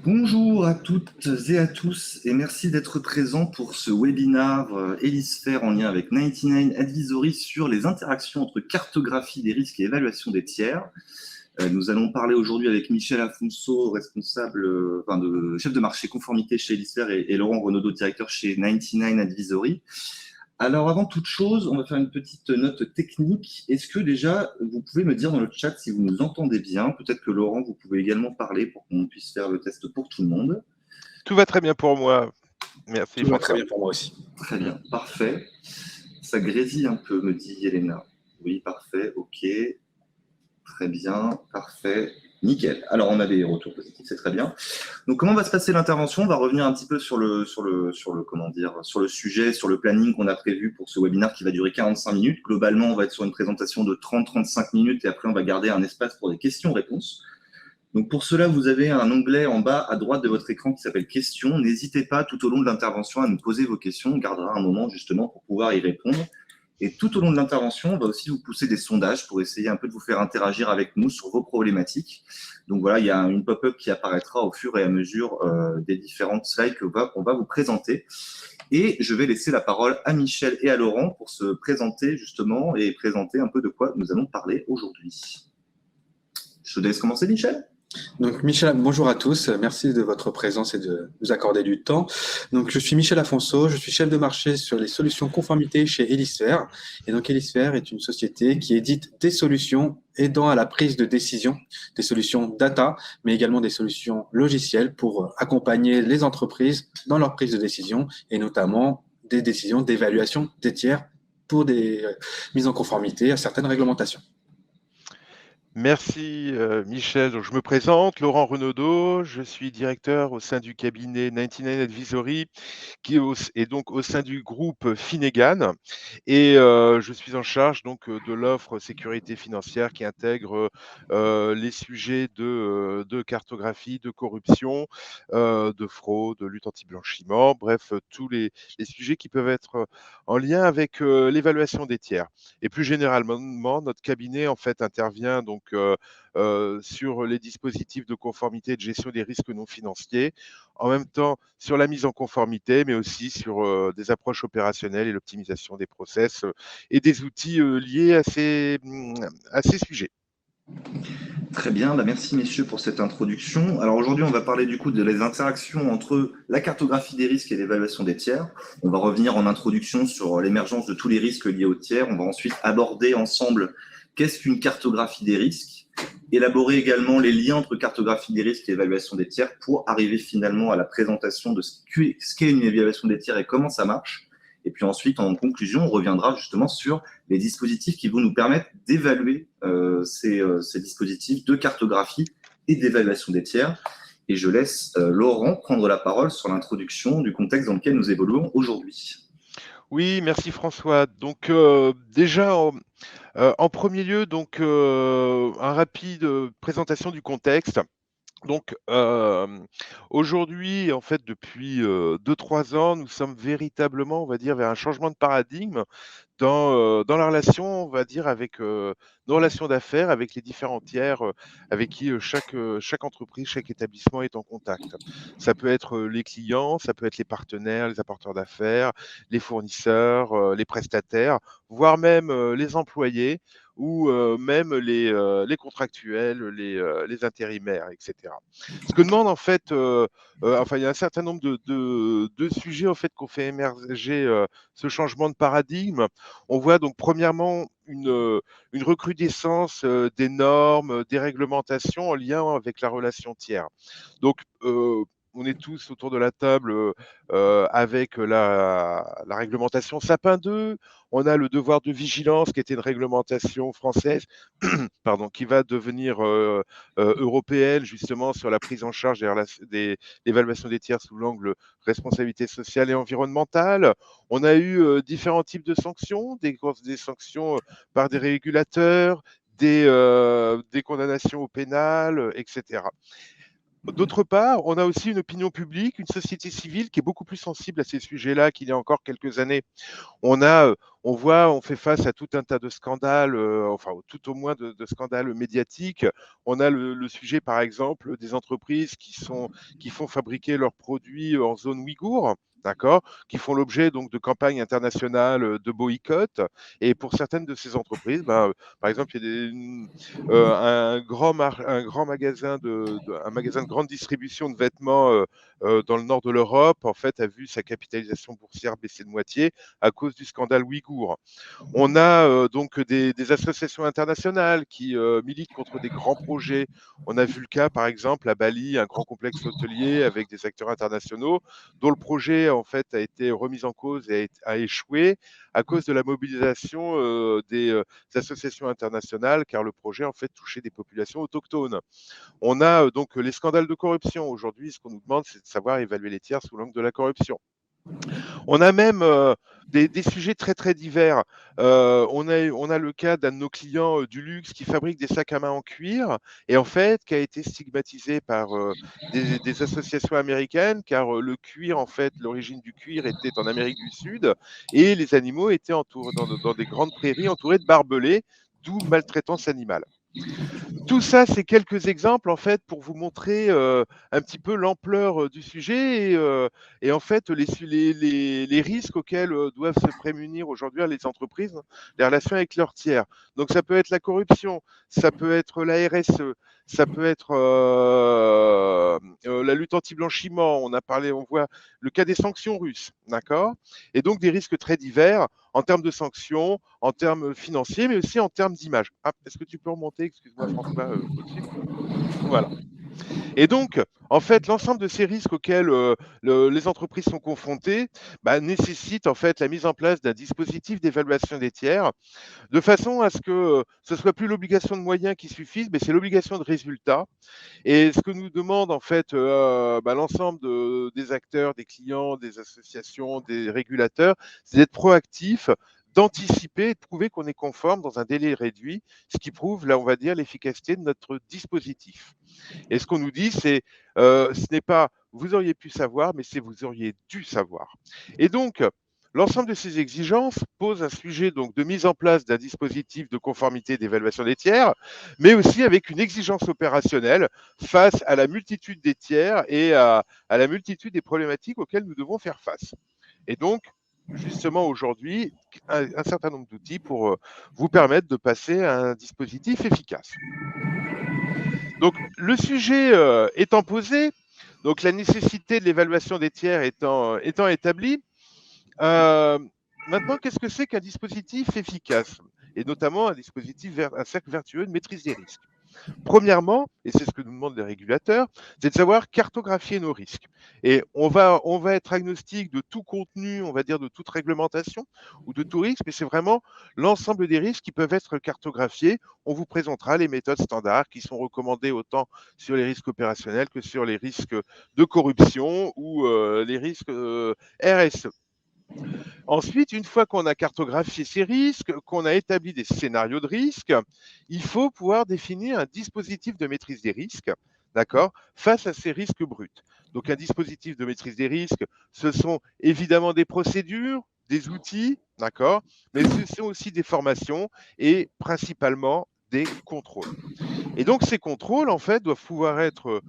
Bonjour à toutes et à tous et merci d'être présents pour ce webinaire Hélisphere en lien avec 99 Advisory sur les interactions entre cartographie des risques et évaluation des tiers. Nous allons parler aujourd'hui avec Michel Afonso, responsable, chef de marché conformité chez Hélisphere et Laurent Renaudot, directeur chez 99 Advisory. Alors, avant toute chose, on va faire une petite note technique. Est-ce que déjà, vous pouvez me dire dans le chat si vous nous entendez bien? Peut-être que Laurent, vous pouvez également parler pour qu'on puisse faire le test pour tout le monde. Tout va très bien pour moi. Merci. Tout va très bien pour moi aussi. Très bien, parfait. Ça grésille un peu, me dit Yelena. Oui, parfait, ok. Très bien, parfait. Nickel. Alors, on a des retours positifs, c'est très bien. Donc, comment va se passer l'intervention? On va revenir un petit peu sur le sujet, sur le planning qu'on a prévu pour ce webinaire qui va durer 45 minutes. Globalement, on va être sur une présentation de 30-35 minutes et après, on va garder un espace pour des questions-réponses. Donc, pour cela, vous avez un onglet en bas à droite de votre écran qui s'appelle Questions. N'hésitez pas tout au long de l'intervention à nous poser vos questions. On gardera un moment justement pour pouvoir y répondre. Et tout au long de l'intervention, on va aussi vous pousser des sondages pour essayer un peu de vous faire interagir avec nous sur vos problématiques. Donc voilà, il y a une pop-up qui apparaîtra au fur et à mesure des différentes slides qu'on va vous présenter. Et je vais laisser la parole à Michel et à Laurent pour se présenter justement et présenter un peu de quoi nous allons parler aujourd'hui. Je te laisse commencer, Michel. Donc Michel, bonjour à tous, merci de votre présence et de nous accorder du temps. Donc je suis Michel Afonso, je suis chef de marché sur les solutions conformité chez Hélisphere. Et donc Hélisphere est une société qui édite des solutions aidant à la prise de décision, des solutions data, mais également des solutions logicielles pour accompagner les entreprises dans leur prise de décision et notamment des décisions d'évaluation des tiers pour des mises en conformité à certaines réglementations. Merci Michel. Donc, je me présente, Laurent Renaudot, je suis directeur au sein du cabinet 99 Advisory qui est donc au sein du groupe Finegan et je suis en charge donc de l'offre sécurité financière qui intègre les sujets de cartographie, de corruption, de fraude, de lutte anti-blanchiment, bref, tous les sujets qui peuvent être en lien avec l'évaluation des tiers. Et plus généralement, notre cabinet en fait intervient donc sur les dispositifs de conformité et de gestion des risques non financiers, en même temps sur la mise en conformité, mais aussi sur des approches opérationnelles et l'optimisation des process et des outils liés à ces sujets. Très bien, merci messieurs pour cette introduction. Alors aujourd'hui, on va parler du coup des interactions entre la cartographie des risques et l'évaluation des tiers. On va revenir en introduction sur l'émergence de tous les risques liés aux tiers. On va ensuite aborder ensemble qu'est-ce qu'une cartographie des risques, élaborer également les liens entre cartographie des risques et évaluation des tiers pour arriver finalement à la présentation de ce qu'est une évaluation des tiers et comment ça marche. Et puis ensuite, en conclusion, on reviendra justement sur les dispositifs qui vont nous permettre d'évaluer ces dispositifs de cartographie et d'évaluation des tiers. Et je laisse Laurent prendre la parole sur l'introduction du contexte dans lequel nous évoluons aujourd'hui. Oui, merci François. Donc déjà, en premier lieu, donc un rapide présentation du contexte. Donc aujourd'hui, en fait, depuis 2-3 ans, nous sommes véritablement, on va dire, vers un changement de paradigme dans la relation, on va dire, avec nos relations d'affaires, avec les différents tiers avec qui chaque entreprise, chaque établissement est en contact. Ça peut être les clients, ça peut être les partenaires, les apporteurs d'affaires, les fournisseurs, les prestataires, voire même les employés ou même les contractuels, les intérimaires, etc. Ce que demande en fait, enfin il y a un certain nombre de sujets en fait qu'on fait émerger ce changement de paradigme. On voit donc premièrement une recrudescence des normes, des réglementations en lien avec la relation tiers. Donc on est tous autour de la table avec la réglementation Sapin 2. On a le devoir de vigilance qui était une réglementation française, pardon, qui va devenir européenne justement sur la prise en charge des l'évaluation des tiers sous l'angle responsabilité sociale et environnementale. On a eu différents types de sanctions, des sanctions par des régulateurs, des condamnations au pénal, etc. D'autre part, on a aussi une opinion publique, une société civile qui est beaucoup plus sensible à ces sujets-là qu'il y a encore quelques années. On fait face à tout un tas de scandales, enfin tout au moins de scandales médiatiques. On a le sujet, par exemple, des entreprises qui font fabriquer leurs produits en zone ouïghour, d'accord, qui font l'objet donc de campagnes internationales de boycott. Et pour certaines de ces entreprises, par exemple, il y a un grand magasin un magasin de grande distribution de vêtements dans le nord de l'Europe, en fait, a vu sa capitalisation boursière baisser de moitié à cause du scandale ouïghour. On a donc des associations internationales qui militent contre des grands projets. On a vu le cas, par exemple, à Bali, un grand complexe hôtelier avec des acteurs internationaux, dont le projet en fait a été remis en cause et a échoué à cause de la mobilisation des associations internationales, car le projet en fait touchait des populations autochtones. On a donc les scandales de corruption. Aujourd'hui, ce qu'on nous demande, c'est de savoir évaluer les tiers sous l'angle de la corruption. On a même des sujets très très divers. On a le cas d'un de nos clients du luxe qui fabrique des sacs à main en cuir et en fait qui a été stigmatisé par des associations américaines car le cuir, en fait, l'origine du cuir était en Amérique du Sud et les animaux étaient entourés dans des grandes prairies entourées de barbelés, d'où maltraitance animale. Tout ça, c'est quelques exemples en fait pour vous montrer un petit peu l'ampleur du sujet et en fait les risques auxquels doivent se prémunir aujourd'hui les entreprises, les relations avec leurs tiers. Donc ça peut être la corruption, ça peut être la RSE, ça peut être la lutte anti-blanchiment. On voit le cas des sanctions russes, d'accord? Et donc des risques très divers en termes de sanctions, en termes financiers, mais aussi en termes d'image. Ah, est-ce que tu peux remonter, excuse-moi François, au-dessus? Voilà. Et donc, en fait, l'ensemble de ces risques auxquels les entreprises sont confrontées nécessitent en fait la mise en place d'un dispositif d'évaluation des tiers, de façon à ce que ce soit plus l'obligation de moyens qui suffise, mais c'est l'obligation de résultat. Et ce que nous demande en fait l'ensemble des acteurs, des clients, des associations, des régulateurs, c'est d'être proactif, d'anticiper et de prouver qu'on est conforme dans un délai réduit, ce qui prouve, là, on va dire, l'efficacité de notre dispositif. Et ce qu'on nous dit, c'est ce n'est pas vous auriez pu savoir, mais c'est vous auriez dû savoir. Et donc, l'ensemble de ces exigences pose un sujet donc de mise en place d'un dispositif de conformité d'évaluation des tiers, mais aussi avec une exigence opérationnelle face à la multitude des tiers et à la multitude des problématiques auxquelles nous devons faire face. Et donc, justement aujourd'hui, un certain nombre d'outils pour vous permettre de passer à un dispositif efficace. Donc, le sujet étant posé, donc la nécessité de l'évaluation des tiers étant établie, maintenant, qu'est-ce que c'est qu'un dispositif efficace? Et notamment un cercle vertueux de maîtrise des risques. Premièrement, et c'est ce que nous demandent les régulateurs, c'est de savoir cartographier nos risques. Et on va être agnostique de tout contenu, on va dire de toute réglementation ou de tout risque, mais c'est vraiment l'ensemble des risques qui peuvent être cartographiés. On vous présentera les méthodes standards qui sont recommandées autant sur les risques opérationnels que sur les risques de corruption ou les risques RSE. Ensuite, une fois qu'on a cartographié ces risques, qu'on a établi des scénarios de risque, il faut pouvoir définir un dispositif de maîtrise des risques, d'accord, face à ces risques bruts. Donc, un dispositif de maîtrise des risques, ce sont évidemment des procédures, des outils, d'accord, mais ce sont aussi des formations et principalement des contrôles. Et donc, ces contrôles, en fait, doivent pouvoir être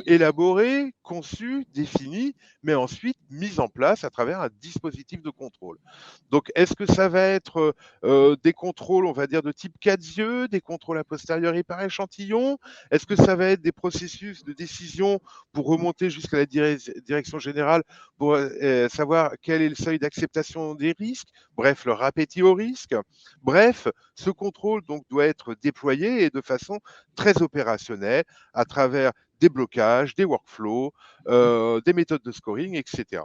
élaborés, conçus, définis, mais ensuite mis en place à travers un dispositif de contrôle. Donc, est-ce que ça va être des contrôles, on va dire, de type 4 yeux, des contrôles a posteriori par échantillon? Est-ce que ça va être des processus de décision pour remonter jusqu'à la direction générale pour savoir quel est le seuil d'acceptation des risques? Bref, le appétit au risque. Bref, ce contrôle donc doit être déployé et de façon très opérationnelle à travers des blocages, des workflows, des méthodes de scoring, etc.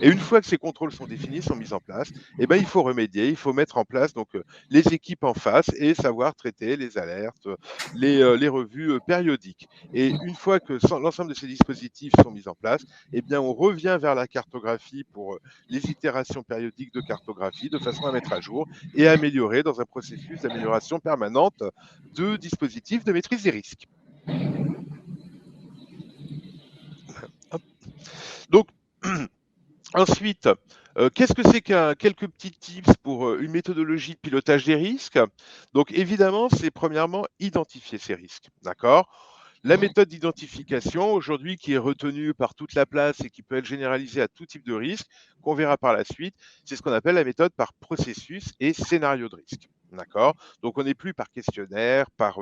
Et une fois que ces contrôles sont définis, sont mis en place, eh ben, il faut remédier, il faut mettre en place donc, les équipes en face et savoir traiter les alertes, les revues périodiques. Et une fois que l'ensemble de ces dispositifs sont mis en place, eh bien, on revient vers la cartographie pour les itérations périodiques de cartographie de façon à mettre à jour et à améliorer dans un processus d'amélioration permanente de dispositifs de maîtrise des risques. Hop. Donc, ensuite, qu'est-ce que c'est quelques petits tips pour une méthodologie de pilotage des risques? Donc, évidemment, c'est premièrement identifier ces risques. D'accord? La méthode d'identification, aujourd'hui, qui est retenue par toute la place et qui peut être généralisée à tout type de risque, qu'on verra par la suite, c'est ce qu'on appelle la méthode par processus et scénario de risque. D'accord? Donc, on n'est plus par questionnaire, par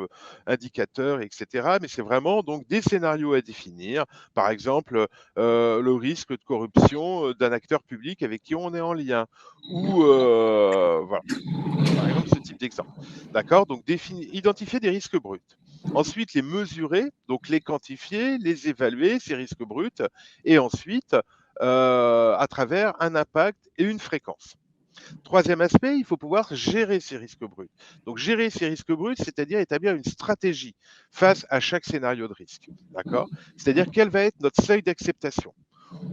indicateur, etc. Mais c'est vraiment donc des scénarios à définir. Par exemple, le risque de corruption d'un acteur public avec qui on est en lien. Ou voilà. Par exemple, ce type d'exemple. D'accord? Donc, identifier des risques bruts. Ensuite, les mesurer, donc les quantifier, les évaluer, ces risques bruts, et ensuite, à travers un impact et une fréquence. Troisième aspect, il faut pouvoir gérer ces risques bruts. Donc, gérer ces risques bruts, c'est-à-dire établir une stratégie face à chaque scénario de risque. D'accord? C'est-à-dire quel va être notre seuil d'acceptation.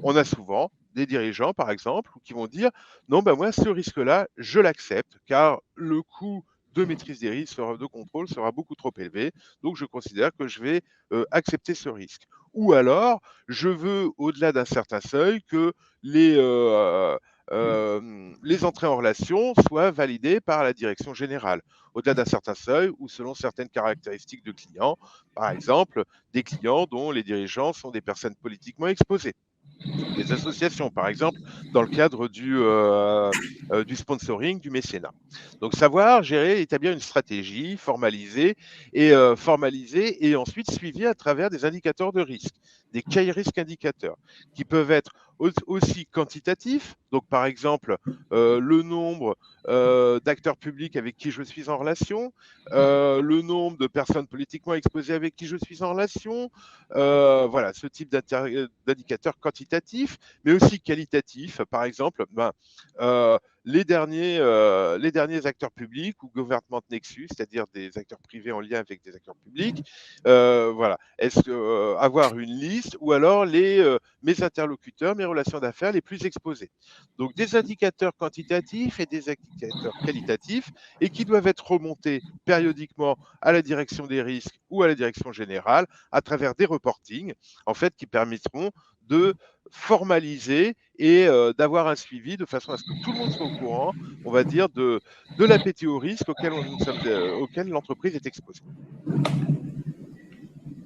On a souvent des dirigeants, par exemple, qui vont dire non, ben moi, ce risque-là, je l'accepte, car le coût de maîtrise des risques, de contrôle sera beaucoup trop élevé, donc je considère que je vais accepter ce risque. Ou alors, je veux, au-delà d'un certain seuil, que les entrées en relation soient validées par la direction générale, au-delà d'un certain seuil ou selon certaines caractéristiques de clients, par exemple des clients dont les dirigeants sont des personnes politiquement exposées. Des associations, par exemple, dans le cadre du sponsoring, du mécénat. Donc, savoir gérer, établir une stratégie formalisée et ensuite suivie à travers des indicateurs de risque, des key risk indicateurs, qui peuvent être aussi quantitatifs. Donc, par exemple, le nombre d'acteurs publics avec qui je suis en relation, le nombre de personnes politiquement exposées avec qui je suis en relation, voilà, ce type d'indicateurs quantitatifs, mais aussi qualitatifs. Par exemple, les derniers acteurs publics ou Government Nexus, c'est-à-dire des acteurs privés en lien avec des acteurs publics, voilà. Est-ce que avoir une liste ou alors mes interlocuteurs, mes relations d'affaires les plus exposées. Donc des indicateurs quantitatifs et des indicateurs qualitatifs et qui doivent être remontés périodiquement à la direction des risques ou à la direction générale à travers des reportings, en fait, qui permettront de formaliser et d'avoir un suivi de façon à ce que tout le monde soit au courant, on va dire, de l'appétit au risque auquel l'entreprise est exposée.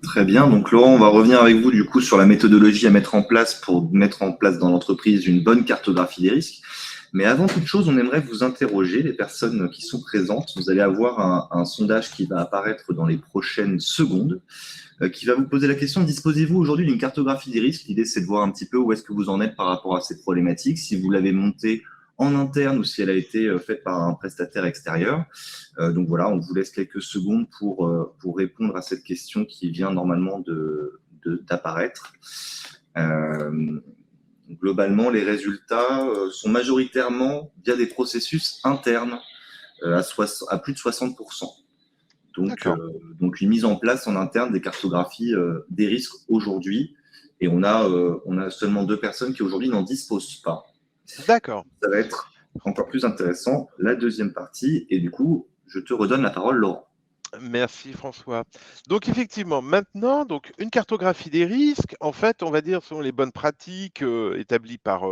Très bien. Donc, Laurent, on va revenir avec vous du coup sur la méthodologie à mettre en place pour mettre en place dans l'entreprise une bonne cartographie des risques. Mais avant toute chose, on aimerait vous interroger, les personnes qui sont présentes. Vous allez avoir un sondage qui va apparaître dans les prochaines secondes, qui va vous poser la question, disposez-vous aujourd'hui d'une cartographie des risques? L'idée, c'est de voir un petit peu où est-ce que vous en êtes par rapport à ces problématiques, si vous l'avez montée en interne ou si elle a été faite par un prestataire extérieur. Donc voilà, on vous laisse quelques secondes pour répondre à cette question qui vient normalement d'apparaître. Globalement, les résultats sont majoritairement via des processus internes à plus de 60%. Donc une mise en place en interne des cartographies des risques aujourd'hui. Et on a seulement 2 personnes qui aujourd'hui n'en disposent pas. D'accord. Ça va être encore plus intéressant, la deuxième partie. Et du coup, je te redonne la parole, Laurent. Merci François. Donc effectivement, maintenant, donc une cartographie des risques, en fait, on va dire, sont les bonnes pratiques établies par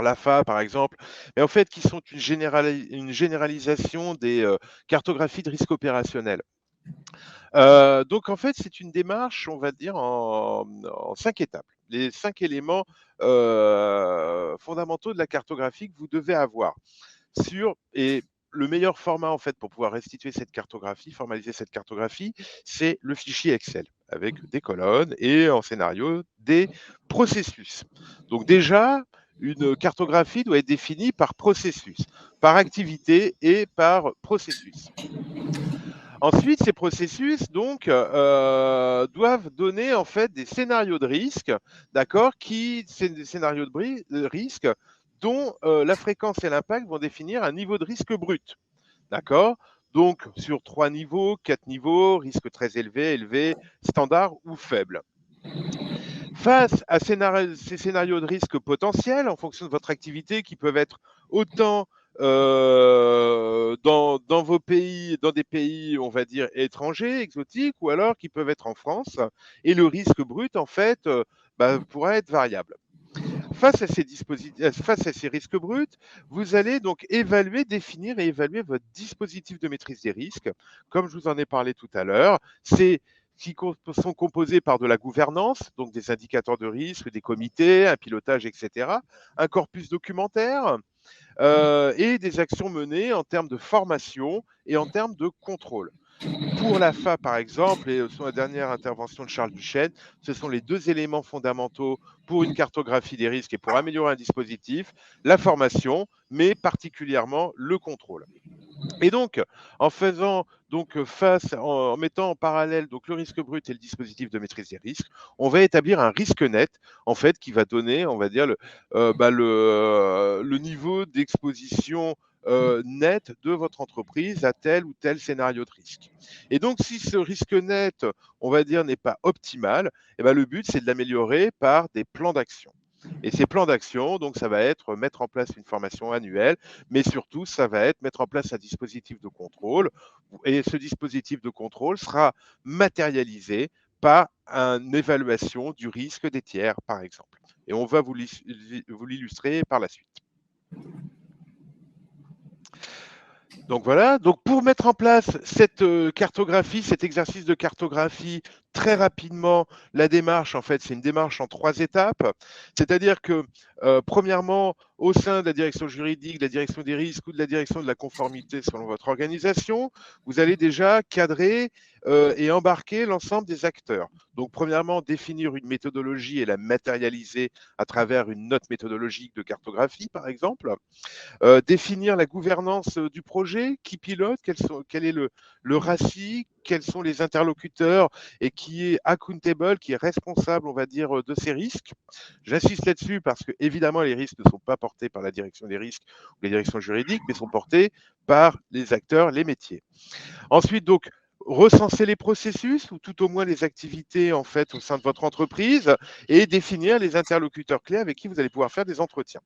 l'AFA, par exemple, mais en fait, qui sont une généralisation des cartographies de risques opérationnels. Donc en fait, c'est une démarche, on va dire, en 5 étapes. Les 5 éléments fondamentaux de la cartographie que vous devez avoir et le meilleur format en fait pour pouvoir restituer cette cartographie, formaliser cette cartographie, c'est le fichier Excel avec des colonnes et en scénario des processus. Donc déjà, une cartographie doit être définie par processus, par activité et par processus. Ensuite, ces processus donc doivent donner en fait des scénarios de risque, d'accord, c'est des scénarios de risque dont la fréquence et l'impact vont définir un niveau de risque brut, d'accord. Donc sur 3 niveaux, 4 niveaux, risque très élevé, élevé, standard ou faible. Face à ces scénarios de risque potentiels, en fonction de votre activité, qui peuvent être autant dans vos pays, dans des pays, on va dire, étrangers, exotiques, ou alors qui peuvent être en France, et le risque brut, en fait, pourra être variable. Face à ces risques bruts, vous allez donc définir et évaluer votre dispositif de maîtrise des risques. Comme je vous en ai parlé tout à l'heure, qui sont composés par de la gouvernance, donc des indicateurs de risque, des comités, un pilotage, etc., un corpus documentaire et des actions menées en termes de formation et en termes de contrôle. Pour l'AFA, par exemple, et sur la dernière intervention de Charles Duchesne, ce sont les 2 éléments fondamentaux pour une cartographie des risques et pour améliorer un dispositif, la formation, mais particulièrement le contrôle. Et donc, en faisant donc en mettant en parallèle donc le risque brut et le dispositif de maîtrise des risques, on va établir un risque net, en fait, qui va donner, on va dire, le niveau d'exposition net de votre entreprise à tel ou tel scénario de risque. Et donc, si ce risque net, on va dire, n'est pas optimal, le but, c'est de l'améliorer par des plans d'action. Et ces plans d'action, donc ça va être mettre en place une formation annuelle, mais surtout, ça va être mettre en place un dispositif de contrôle. Et ce dispositif de contrôle sera matérialisé par une évaluation du risque des tiers, par exemple. Et on va vous l'illustrer par la suite. Donc voilà, donc pour mettre en place cette cartographie, cet exercice de cartographie, très rapidement, la démarche, en fait, c'est une démarche en 3 étapes. C'est-à-dire que, premièrement, au sein de la direction juridique, de la direction des risques ou de la direction de la conformité selon votre organisation, vous allez déjà cadrer et embarquer l'ensemble des acteurs. Donc, premièrement, définir une méthodologie et la matérialiser à travers une note méthodologique de cartographie, par exemple. Définir la gouvernance du projet, qui pilote, quel est le RACI, quels sont les interlocuteurs et qui est accountable, qui est responsable, on va dire, de ces risques. J'insiste là-dessus parce que, évidemment, les risques ne sont pas portés par la direction des risques ou la direction juridique, mais sont portés par les acteurs, les métiers. Ensuite, donc, recenser les processus ou tout au moins les activités en fait au sein de votre entreprise et définir les interlocuteurs clés avec qui vous allez pouvoir faire des entretiens.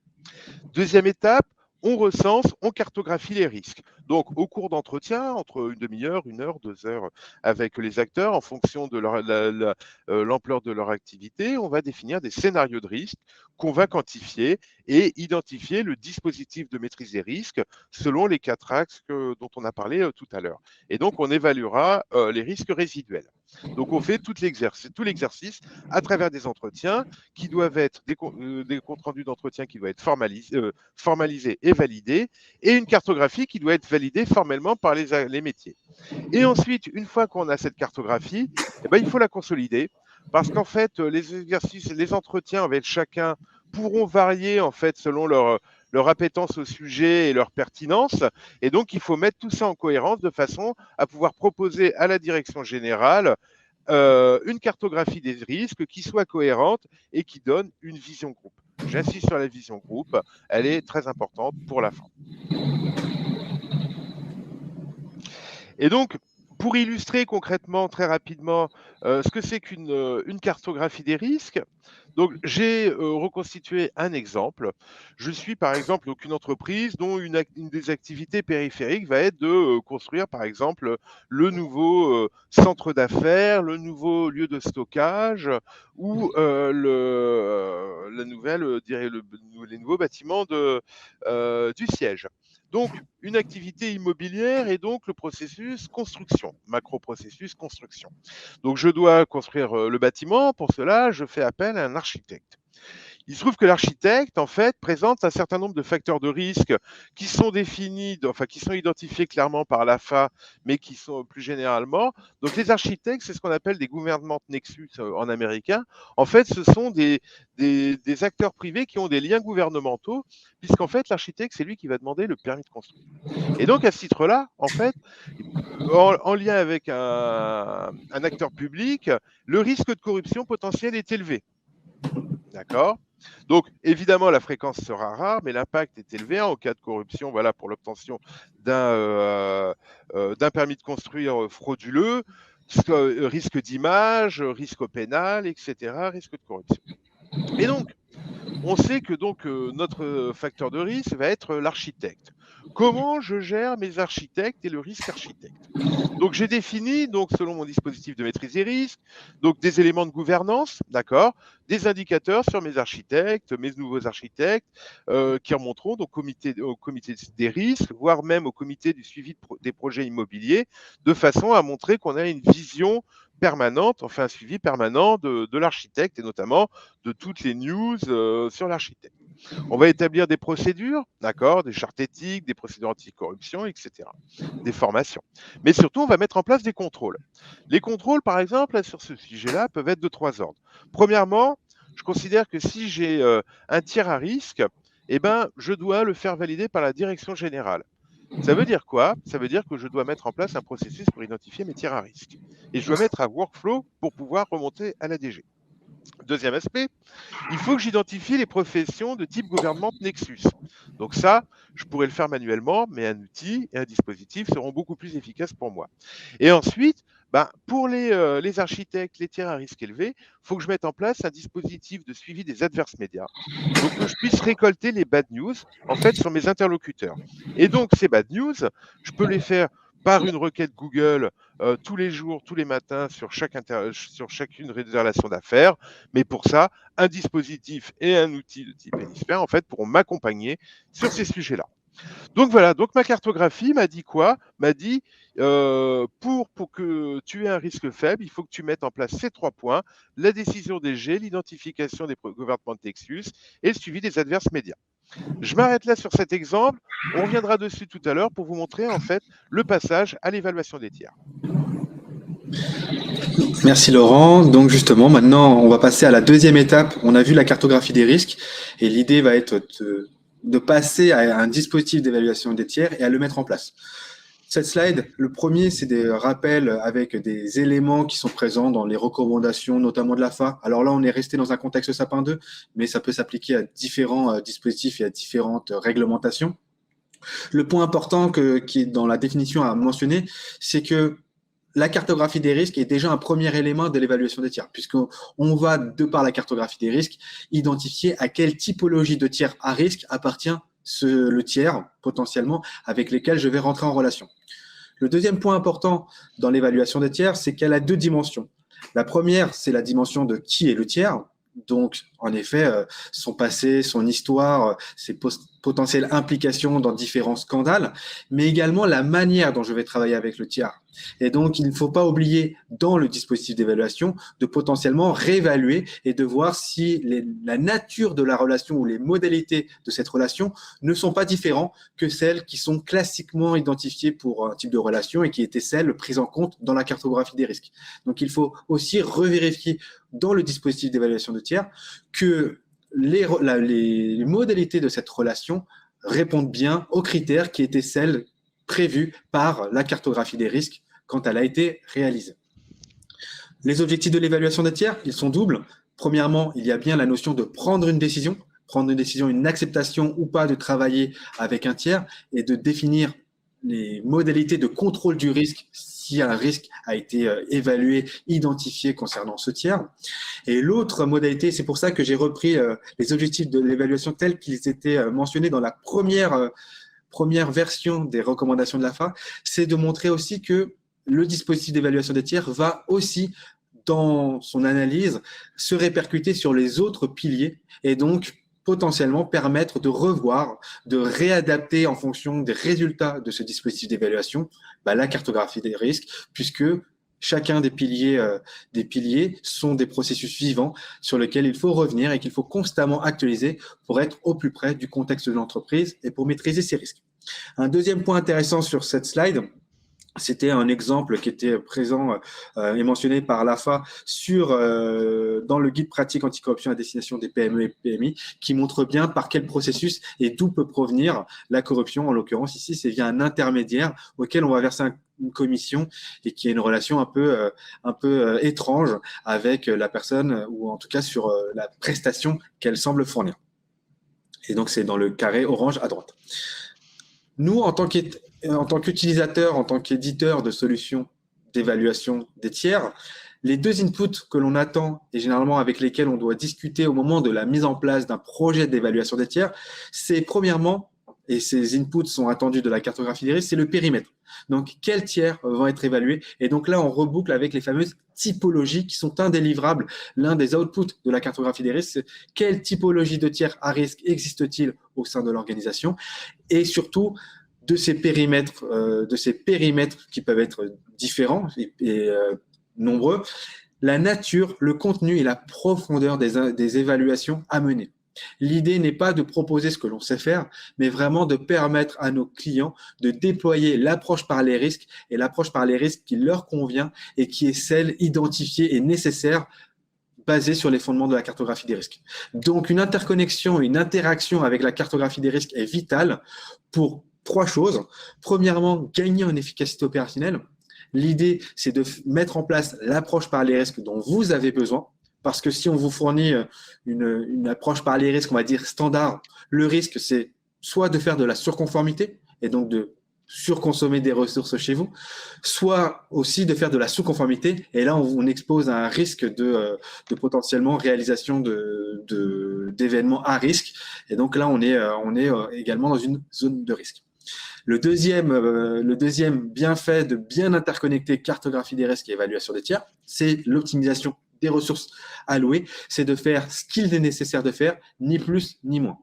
Deuxième étape, on recense, on cartographie les risques. Donc, au cours d'entretien, entre une demi-heure, 1 heure, 2 heures avec les acteurs, en fonction de l'ampleur de leur activité, on va définir des scénarios de risque qu'on va quantifier et identifier le dispositif de maîtrise des risques selon les 4 axes dont on a parlé tout à l'heure. Et donc, on évaluera les risques résiduels. Donc, on fait tout l'exercice à travers des entretiens qui doivent être des comptes rendus d'entretien qui doivent être formalisés et validés, et une cartographie qui doit être validée formellement par les métiers. Et ensuite, une fois qu'on a cette cartographie, il faut la consolider, parce qu'en fait, les exercices, les entretiens avec chacun pourront varier en fait selon leur appétence au sujet et leur pertinence. Et donc, il faut mettre tout ça en cohérence de façon à pouvoir proposer à la direction générale une cartographie des risques qui soit cohérente et qui donne une vision groupe. J'insiste sur la vision groupe, elle est très importante pour la fin. Et donc, pour illustrer concrètement, très rapidement, ce que c'est qu'une cartographie des risques, donc j'ai reconstitué un exemple. Je suis par exemple une entreprise dont une des activités périphériques va être de construire par exemple le nouveau centre d'affaires, le nouveau lieu de stockage ou les nouveaux bâtiments du siège. Donc, une activité immobilière et donc le processus construction, macro-processus construction. Donc, je dois construire le bâtiment. Pour cela, je fais appel à un architecte Il se trouve que l'architecte, en fait, présente un certain nombre de facteurs de risque qui sont définis, enfin, qui sont identifiés clairement par l'AFA, mais qui sont plus généralement. Donc, les architectes, c'est ce qu'on appelle des government nexus en américain. En fait, ce sont des acteurs privés qui ont des liens gouvernementaux, puisqu'en fait, l'architecte, c'est lui qui va demander le permis de construire. Et donc, à ce titre-là, en fait, en lien avec un acteur public, le risque de corruption potentiel est élevé. D'accord. Donc, évidemment, la fréquence sera rare, mais l'impact est élevé en cas de corruption, voilà, pour l'obtention d'un permis de construire frauduleux, risque d'image, risque pénal, etc., risque de corruption. Et donc, on sait que donc notre facteur de risque va être l'architecte. Comment je gère mes architectes et le risque architecte? Donc j'ai défini, donc selon mon dispositif de maîtrise des risques, donc des éléments de gouvernance, d'accord, des indicateurs sur mes architectes, mes nouveaux architectes, qui remonteront donc au comité des risques, voire même au comité du suivi des projets immobiliers, de façon à montrer qu'on a une vision permanente, enfin un suivi permanent de l'architecte et notamment de toutes les news sur l'architecte. On va établir des procédures, d'accord, des chartes éthiques, des procédures anticorruption, etc., des formations. Mais surtout, on va mettre en place des contrôles. Les contrôles, par exemple, sur ce sujet-là, peuvent être de 3 ordres. Premièrement, je considère que si j'ai un tiers à risque, eh ben, je dois le faire valider par la direction générale. Ça veut dire quoi? Ça veut dire que je dois mettre en place un processus pour identifier mes tiers à risque. Et je dois mettre un workflow pour pouvoir remonter à la DG. Deuxième aspect, il faut que j'identifie les professions de type gouvernement Nexus. Donc ça, je pourrais le faire manuellement, mais un outil et un dispositif seront beaucoup plus efficaces pour moi. Et ensuite, pour les architectes, les tiers à risque élevé, il faut que je mette en place un dispositif de suivi des adverses médias, donc que je puisse récolter les bad news, en fait, sur mes interlocuteurs. Et donc, ces bad news, je peux les faire par une requête Google tous les jours, tous les matins sur chacune des relations d'affaires. Mais pour ça, un dispositif et un outil de type Elisper, en fait, pourront m'accompagner sur ces sujets-là. Donc voilà, donc ma cartographie m'a dit quoi? M'a dit, pour que tu aies un risque faible, il faut que tu mettes en place ces 3 points, la décision des G, l'identification des gouvernements de Nexus et le suivi des adverses médias. Je m'arrête là sur cet exemple. On reviendra dessus tout à l'heure pour vous montrer en fait le passage à l'évaluation des tiers. Merci Laurent. Donc justement, maintenant, on va passer à la deuxième étape. On a vu la cartographie des risques et l'idée va être de passer à un dispositif d'évaluation des tiers et à le mettre en place. Cette slide, le premier, c'est des rappels avec des éléments qui sont présents dans les recommandations, notamment de l'AFA. Alors là, on est resté dans un contexte Sapin 2, mais ça peut s'appliquer à différents dispositifs et à différentes réglementations. Le point important qui est dans la définition à mentionner, c'est que la cartographie des risques est déjà un premier élément de l'évaluation des tiers, puisqu'on va, de par la cartographie des risques, identifier à quelle typologie de tiers à risque appartient le tiers, potentiellement, avec lesquels je vais rentrer en relation. Le deuxième point important dans l'évaluation des tiers, c'est qu'elle a 2 dimensions. La première, c'est la dimension de qui est le tiers. Donc, en effet, son passé, son histoire, ses potentielles implications dans différents scandales, mais également la manière dont je vais travailler avec le tiers. Et donc, il ne faut pas oublier, dans le dispositif d'évaluation, de potentiellement réévaluer et de voir si la nature de la relation ou les modalités de cette relation ne sont pas différents que celles qui sont classiquement identifiées pour un type de relation et qui étaient celles prises en compte dans la cartographie des risques. Donc, il faut aussi revérifier dans le dispositif d'évaluation de tiers que les modalités de cette relation répondent bien aux critères qui étaient celles prévues par la cartographie des risques quand elle a été réalisée. Les objectifs de l'évaluation des tiers, ils sont doubles. Premièrement, il y a bien la notion de prendre une décision, une acceptation ou pas de travailler avec un tiers et de définir les modalités de contrôle du risque si un risque a été évalué, identifié concernant ce tiers. Et l'autre modalité, c'est pour ça que j'ai repris les objectifs de l'évaluation tels qu'ils étaient mentionnés dans la première version des recommandations de l'AFA, c'est de montrer aussi que le dispositif d'évaluation des tiers va aussi, dans son analyse, se répercuter sur les autres piliers et donc potentiellement permettre de revoir, de réadapter en fonction des résultats de ce dispositif d'évaluation la cartographie des risques, puisque chacun des piliers sont des processus vivants sur lesquels il faut revenir et qu'il faut constamment actualiser pour être au plus près du contexte de l'entreprise et pour maîtriser ses risques. Un deuxième point intéressant sur cette slide, c'était un exemple qui était présent et mentionné par l'AFA dans le guide pratique anticorruption à destination des PME et PMI, qui montre bien par quel processus et d'où peut provenir la corruption. En l'occurrence, ici, c'est via un intermédiaire auquel on va verser une commission et qui a une relation un peu étrange avec la personne, ou en tout cas sur la prestation qu'elle semble fournir. Et donc, c'est dans le carré orange à droite. Nous, en tant qu'utilisateur, en tant qu'éditeur de solutions d'évaluation des tiers, les deux inputs que l'on attend et généralement avec lesquels on doit discuter au moment de la mise en place d'un projet d'évaluation des tiers, c'est premièrement, et ces inputs sont attendus de la cartographie des risques, c'est le périmètre. Donc, quels tiers vont être évalués? Et donc là, on reboucle avec les fameuses typologies qui sont indélivrables. L'un des outputs de la cartographie des risques, c'est quelle typologie de tiers à risque existe-t-il au sein de l'organisation? Et surtout, de ces périmètres qui peuvent être différents et nombreux, la nature, le contenu et la profondeur des évaluations à mener. L'idée n'est pas de proposer ce que l'on sait faire, mais vraiment de permettre à nos clients de déployer l'approche par les risques et l'approche par les risques qui leur convient et qui est celle identifiée et nécessaire basée sur les fondements de la cartographie des risques. Donc, une interconnexion, une interaction avec la cartographie des risques est vitale pour trois choses. Premièrement, gagner en efficacité opérationnelle. L'idée, c'est de mettre en place l'approche par les risques dont vous avez besoin. Parce que si on vous fournit une approche par les risques, on va dire standard, le risque, c'est soit de faire de la surconformité et donc de surconsommer des ressources chez vous, soit aussi de faire de la sous-conformité. Et là, on expose à un risque de potentiellement réalisation d'événements à risque. Et donc là, on est également dans une zone de risque. Le deuxième bienfait de bien interconnecter cartographie des risques et évaluation des tiers, c'est l'optimisation des ressources allouées. C'est de faire ce qu'il est nécessaire de faire, ni plus ni moins,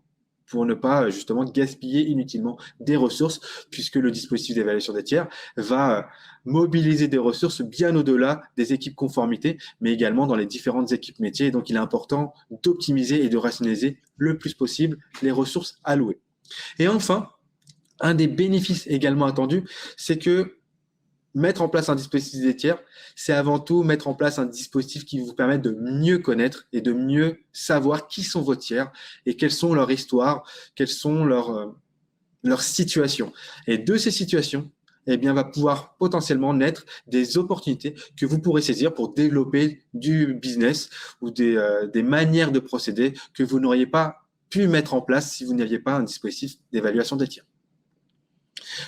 pour ne pas justement gaspiller inutilement des ressources, puisque le dispositif d'évaluation des tiers va mobiliser des ressources bien au-delà des équipes conformité, mais également dans les différentes équipes métiers. Et donc, il est important d'optimiser et de rationaliser le plus possible les ressources allouées. Et enfin, un des bénéfices également attendus, c'est que mettre en place un dispositif des tiers, c'est avant tout mettre en place un dispositif qui vous permette de mieux connaître et de mieux savoir qui sont vos tiers et quelles sont leurs histoires, quelles sont leurs situations. Et de ces situations, eh bien, va pouvoir potentiellement naître des opportunités que vous pourrez saisir pour développer du business ou des manières de procéder que vous n'auriez pas pu mettre en place si vous n'aviez pas un dispositif d'évaluation des tiers.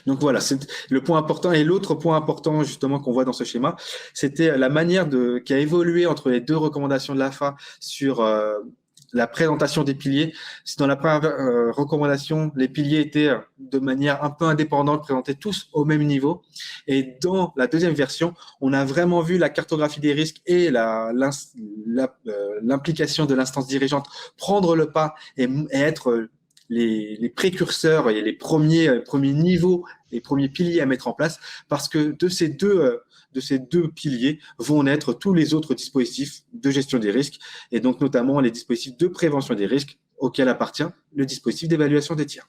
Donc voilà, c'est le point important. Et l'autre point important justement qu'on voit dans ce schéma, c'était la manière qui a évolué entre les deux recommandations de l'AFA sur la présentation des piliers. Dans la première recommandation, les piliers étaient de manière un peu indépendante, présentés tous au même niveau. Et dans la deuxième version, on a vraiment vu la cartographie des risques et l'implication de l'instance dirigeante prendre le pas et être les précurseurs et les premiers niveaux, les premiers piliers à mettre en place, parce que de ces deux piliers vont naître tous les autres dispositifs de gestion des risques, et donc notamment les dispositifs de prévention des risques auxquels appartient le dispositif d'évaluation des tiers.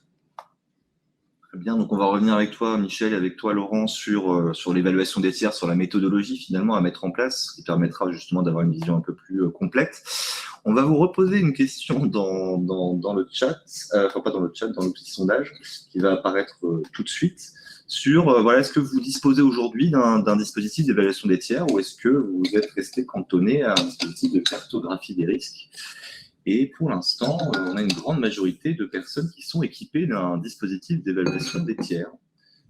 Très bien, donc on va revenir avec toi, Michel, et avec toi, Laurent, sur l'évaluation des tiers, sur la méthodologie finalement à mettre en place, qui permettra justement d'avoir une vision un peu plus complète. On va vous reposer une question dans le chat, enfin pas dans le chat, dans le petit sondage qui va apparaître tout de suite, sur voilà, est-ce que vous disposez aujourd'hui d'un dispositif d'évaluation des tiers ou est-ce que vous êtes resté cantonné à un dispositif de cartographie des risques? Et pour l'instant, on a une grande majorité de personnes qui sont équipées d'un dispositif d'évaluation des tiers,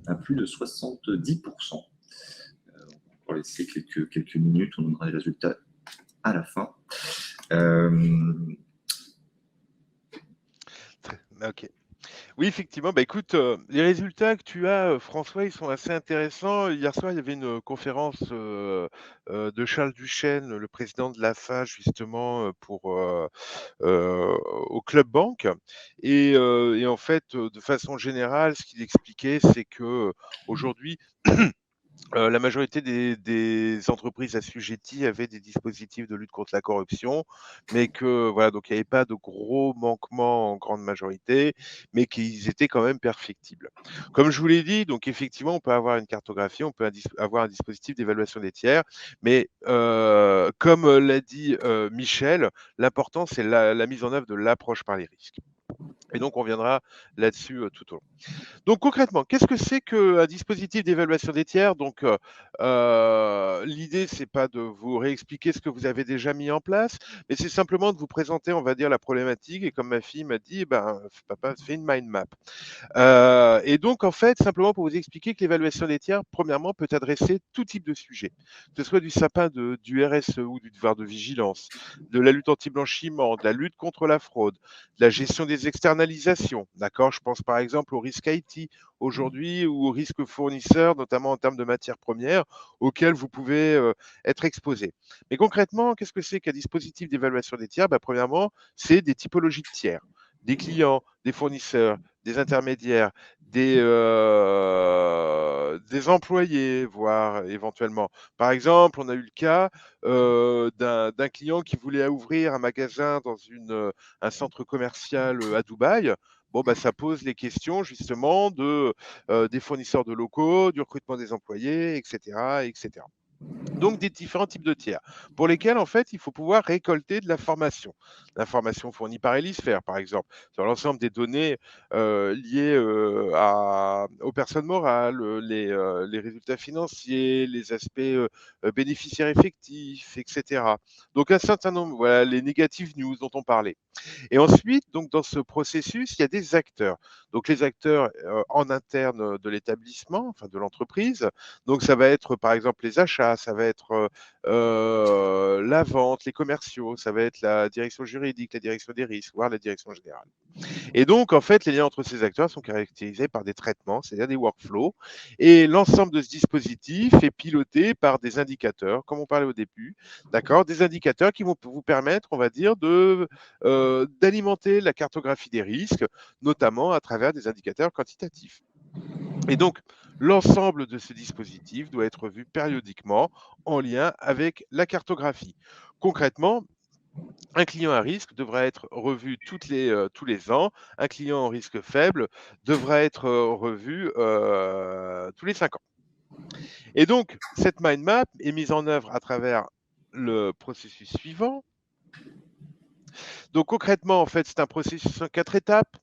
à plus de 70%. On va laisser quelques minutes, on donnera les résultats à la fin. Ok. Oui, effectivement. Bah, écoute, les résultats que tu as, François, ils sont assez intéressants. Hier soir, il y avait une conférence de Charles Duchesne, le président de l'AFA, justement, au Club Banque. Et en fait, de façon générale, ce qu'il expliquait, c'est que aujourd'hui, La majorité des entreprises assujetties avaient des dispositifs de lutte contre la corruption, mais que voilà, donc il n'y avait pas de gros manquements en grande majorité, mais qu'ils étaient quand même perfectibles. Comme je vous l'ai dit, donc effectivement, on peut avoir une cartographie, on peut avoir un dispositif d'évaluation des tiers, mais comme l'a dit Michel, l'important c'est la mise en œuvre de l'approche par les risques. Et donc on viendra là-dessus tout au long. Donc concrètement, qu'est-ce que c'est qu'un dispositif d'évaluation des tiers? Donc l'idée, c'est pas de vous réexpliquer ce que vous avez déjà mis en place, mais c'est simplement de vous présenter, on va dire, la problématique. Et comme ma fille m'a dit, eh ben, papa, fais une mind map. Et donc, en fait, simplement pour vous expliquer que l'évaluation des tiers, premièrement, peut adresser tout type de sujet, que ce soit du sapin du RSE ou du devoir de vigilance, de la lutte anti-blanchiment, de la lutte contre la fraude, de la gestion des externalisations. D'accord? Je pense par exemple au risque IT aujourd'hui ou au risque fournisseur, notamment en termes de matières premières, auxquelles vous pouvez être exposé. Mais concrètement, qu'est-ce que c'est qu'un dispositif d'évaluation des tiers? Premièrement, c'est des typologies de tiers, des clients, des fournisseurs, des intermédiaires, des employés, voire éventuellement. Par exemple, on a eu le cas d'un client qui voulait ouvrir un magasin dans un centre commercial à Dubaï. Bon, bah, ça pose les questions justement des fournisseurs de locaux, du recrutement des employés, etc., etc. Donc des différents types de tiers pour lesquels en fait il faut pouvoir récolter de l'information. L'information fournie par Elisphère par exemple, sur l'ensemble des données liées aux personnes morales, les résultats financiers, les aspects bénéficiaires effectifs, etc. Donc un certain nombre, voilà, les negative news dont on parlait. Et ensuite, donc dans ce processus, il y a des acteurs. Donc les acteurs en interne de l'établissement, enfin de l'entreprise. Donc ça va être par exemple les achats, ça va être la vente, les commerciaux, ça va être la direction juridique, la direction des risques, voire la direction générale. Et donc, en fait, les liens entre ces acteurs sont caractérisés par des traitements, c'est-à-dire des workflows. Et l'ensemble de ce dispositif est piloté par des indicateurs, comme on parlait au début, d'accord, des indicateurs qui vont vous permettre, on va dire, d'alimenter la cartographie des risques, notamment à travers des indicateurs quantitatifs. Et donc, l'ensemble de ce dispositif doit être vu périodiquement en lien avec la cartographie. Concrètement, un client à risque devra être revu tous les ans. Un client en risque faible devra être revu tous les 5 ans. Et donc, cette mind map est mise en œuvre à travers le processus suivant. Donc, concrètement, en fait, c'est un processus en 4 étapes.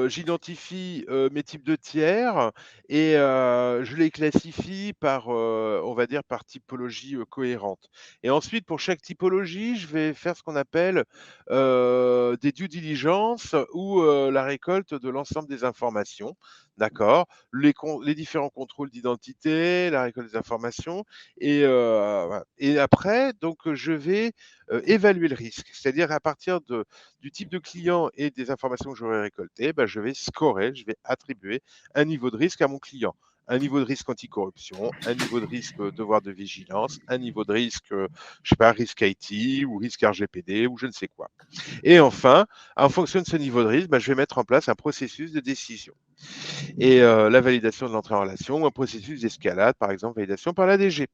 J'identifie mes types de tiers et je les classifie par, on va dire, par typologie cohérente. Et ensuite, pour chaque typologie, je vais faire ce qu'on appelle des due diligence ou la récolte de l'ensemble des informations. D'accord? Les différents contrôles d'identité, la récolte des informations. Voilà. Et après, donc, je vais évaluer le risque. C'est-à-dire à partir du type de client et des informations que j'aurai récoltées, ben, je vais scorer, je vais attribuer un niveau de risque à mon client. Un niveau de risque anticorruption, un niveau de risque devoir de vigilance, un niveau de risque, je sais pas, risque IT ou risque RGPD ou je ne sais quoi. Et enfin, en fonction de ce niveau de risque, ben, je vais mettre en place un processus de décision. Et la validation de l'entrée en relation ou un processus d'escalade, par exemple, validation par la DG.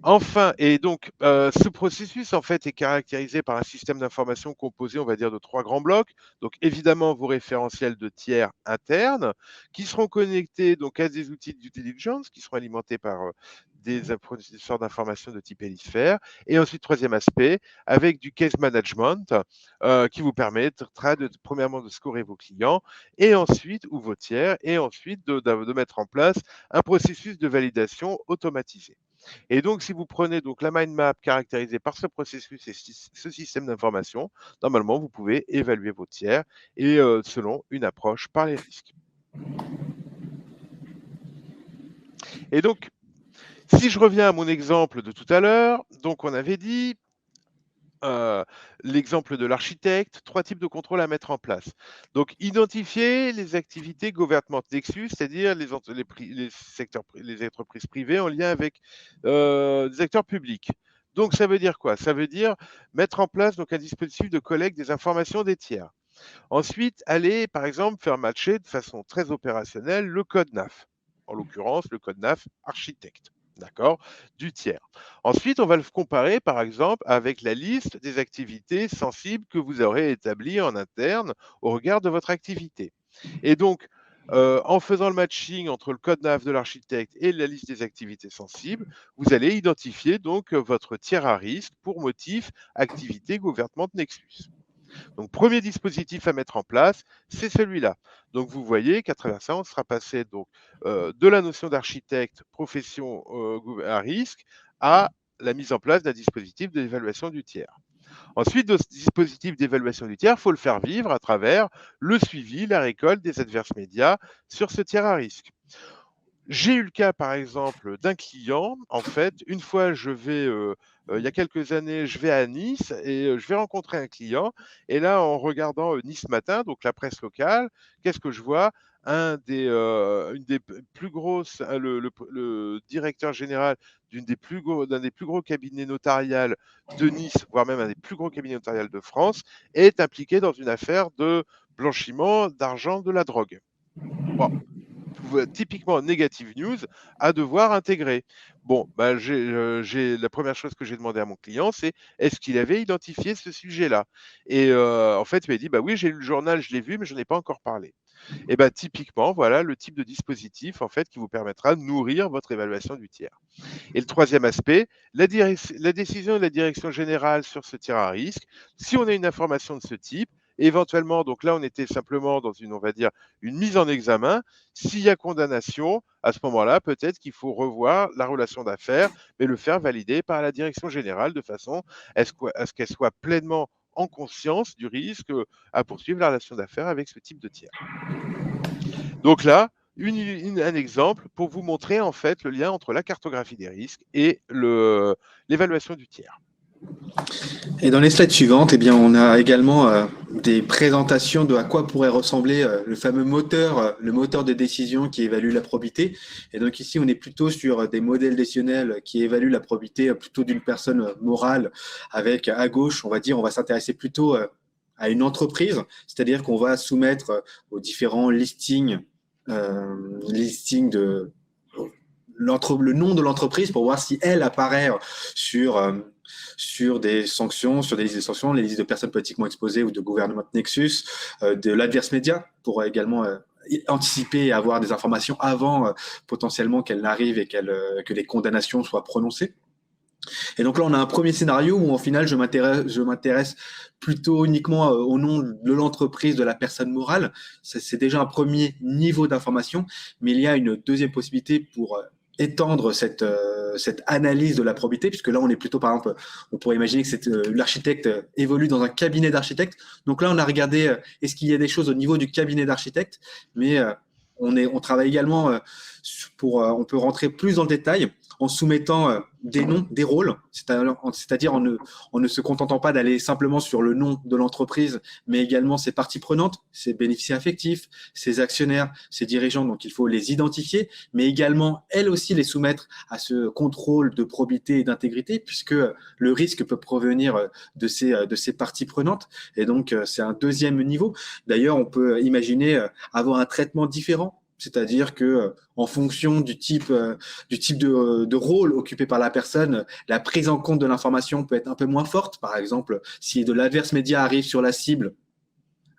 Enfin, et donc, ce processus, en fait, est caractérisé par un système d'information composé, on va dire, de 3 grands blocs. Donc, évidemment, vos référentiels de tiers internes qui seront connectés donc à des outils de due diligence qui seront alimentés par des processeurs d'information de type Elisphère. Et ensuite, troisième aspect, avec du case management qui vous permettra premièrement de scorer vos clients et ensuite, ou vos tiers, et ensuite de mettre en place un processus de validation automatisé. Et donc, si vous prenez donc la mind map caractérisée par ce processus et ce système d'information, normalement, vous pouvez évaluer vos tiers et selon une approche par les risques. Et donc, si je reviens à mon exemple de tout à l'heure, donc on avait dit l'exemple de l'architecte, 3 types de contrôles à mettre en place. Donc, identifier les activités government nexus, c'est-à-dire les entreprises privées en lien avec des acteurs publics. Donc, ça veut dire quoi? Ça veut dire mettre en place donc, un dispositif de collecte des informations des tiers. Ensuite, aller, par exemple, faire matcher de façon très opérationnelle le code NAF. en l'occurrence le code NAF architecte, d'accord, du tiers. Ensuite, on va le comparer par exemple avec la liste des activités sensibles que vous aurez établies en interne au regard de votre activité. Et donc, en faisant le matching entre le code NAF de l'architecte et la liste des activités sensibles, vous allez identifier donc votre tiers à risque pour motif activité Government Nexus. Donc, premier dispositif à mettre en place, c'est celui-là. Donc, vous voyez qu'à travers ça, on sera passé donc, de la notion d'architecte profession à risque à la mise en place d'un dispositif d'évaluation du tiers. Ensuite, de ce dispositif d'évaluation du tiers, il faut le faire vivre à travers le suivi, la récolte des adverses médias sur ce tiers à risque. J'ai eu le cas, par exemple, d'un client. En fait, une fois, il y a quelques années, je vais à Nice et je vais rencontrer un client. Et là, en regardant Nice Matin, donc la presse locale, qu'est-ce que je vois? Une des plus grosses, le directeur général d'un des plus gros cabinets notariales de Nice, voire même un des plus gros cabinets notariales de France, est impliqué dans une affaire de blanchiment d'argent de la drogue. Bon, typiquement negative news à devoir intégrer. Bon, bah, la première chose que j'ai demandé à mon client, c'est est-ce qu'il avait identifié ce sujet-là? Et en fait, il m'a dit, bah oui, j'ai lu le journal, je l'ai vu, mais je n'en ai pas encore parlé. Et bah, typiquement, voilà le type de dispositif en fait qui vous permettra de nourrir votre évaluation du tiers. Et le troisième aspect, la décision de la direction générale sur ce tiers à risque. Si on a une information de ce type, éventuellement, donc là, on était simplement dans on va dire, une mise en examen. S'il y a condamnation, à ce moment-là, peut-être qu'il faut revoir la relation d'affaires, mais le faire valider par la direction générale de façon à ce qu'elle soit pleinement en conscience du risque à poursuivre la relation d'affaires avec ce type de tiers. Donc là, un exemple pour vous montrer en fait le lien entre la cartographie des risques et l'évaluation du tiers. Et dans les slides suivantes, eh bien, on a également des présentations de à quoi pourrait ressembler le fameux moteur, le moteur de décision qui évalue la probité. Et donc ici, on est plutôt sur des modèles décisionnels qui évaluent la probité plutôt d'une personne morale, avec à gauche, on va dire, on va s'intéresser plutôt à une entreprise, c'est-à-dire qu'on va soumettre aux différents listings de le nom de l'entreprise pour voir si elle apparaît sur des sanctions, sur des listes de sanctions, les listes de personnes politiquement exposées ou de Government Nexus, de l'adverse média pour également anticiper et avoir des informations avant potentiellement qu'elle n'arrive et que les condamnations soient prononcées. Et donc là, on a un premier scénario où, en final, je m'intéresse plutôt uniquement au nom de l'entreprise, de la personne morale. C'est déjà un premier niveau d'information, mais il y a une deuxième possibilité pour étendre cette analyse de la probité, puisque là, on est plutôt, par exemple, on pourrait imaginer que l'architecte évolue dans un cabinet d'architectes. Donc là, on a regardé est-ce qu'il y a des choses au niveau du cabinet d'architectes, mais on travaille également on peut rentrer plus dans le détail en soumettant des noms, des rôles, c'est-à-dire en ne se contentant pas d'aller simplement sur le nom de l'entreprise, mais également ses parties prenantes, ses bénéficiaires affectifs, ses actionnaires, ses dirigeants. Donc, il faut les identifier, mais également, elles aussi, les soumettre à ce contrôle de probité et d'intégrité, puisque le risque peut provenir de ces parties prenantes. Et donc, c'est un deuxième niveau. D'ailleurs, on peut imaginer avoir un traitement différent. C'est-à-dire que, en fonction du type de rôle occupé par la personne, la prise en compte de l'information peut être un peu moins forte. Par exemple, si de l'adverse média arrive sur la cible,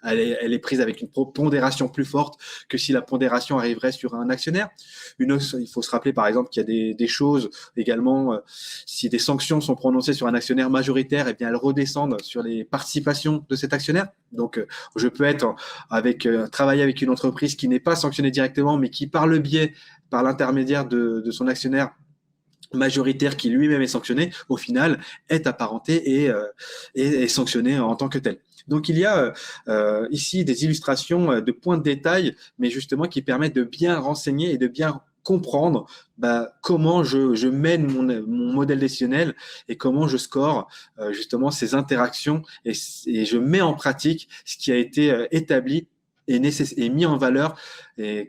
elle est prise avec une pondération plus forte que si la pondération arriverait sur un actionnaire. Il faut se rappeler, par exemple, qu'il y a des choses également, si des sanctions sont prononcées sur un actionnaire majoritaire, eh bien, elles redescendent sur les participations de cet actionnaire. Donc, je peux travailler avec une entreprise qui n'est pas sanctionnée directement, mais qui, par l'intermédiaire de son actionnaire majoritaire qui lui-même est sanctionné, au final, est apparenté et est sanctionné en tant que tel. Donc, il y a ici des illustrations de points de détail, mais justement qui permettent de bien renseigner et de bien comprendre comment je mène mon modèle décisionnel et comment je score justement ces interactions et je mets en pratique ce qui a été établi et mis en valeur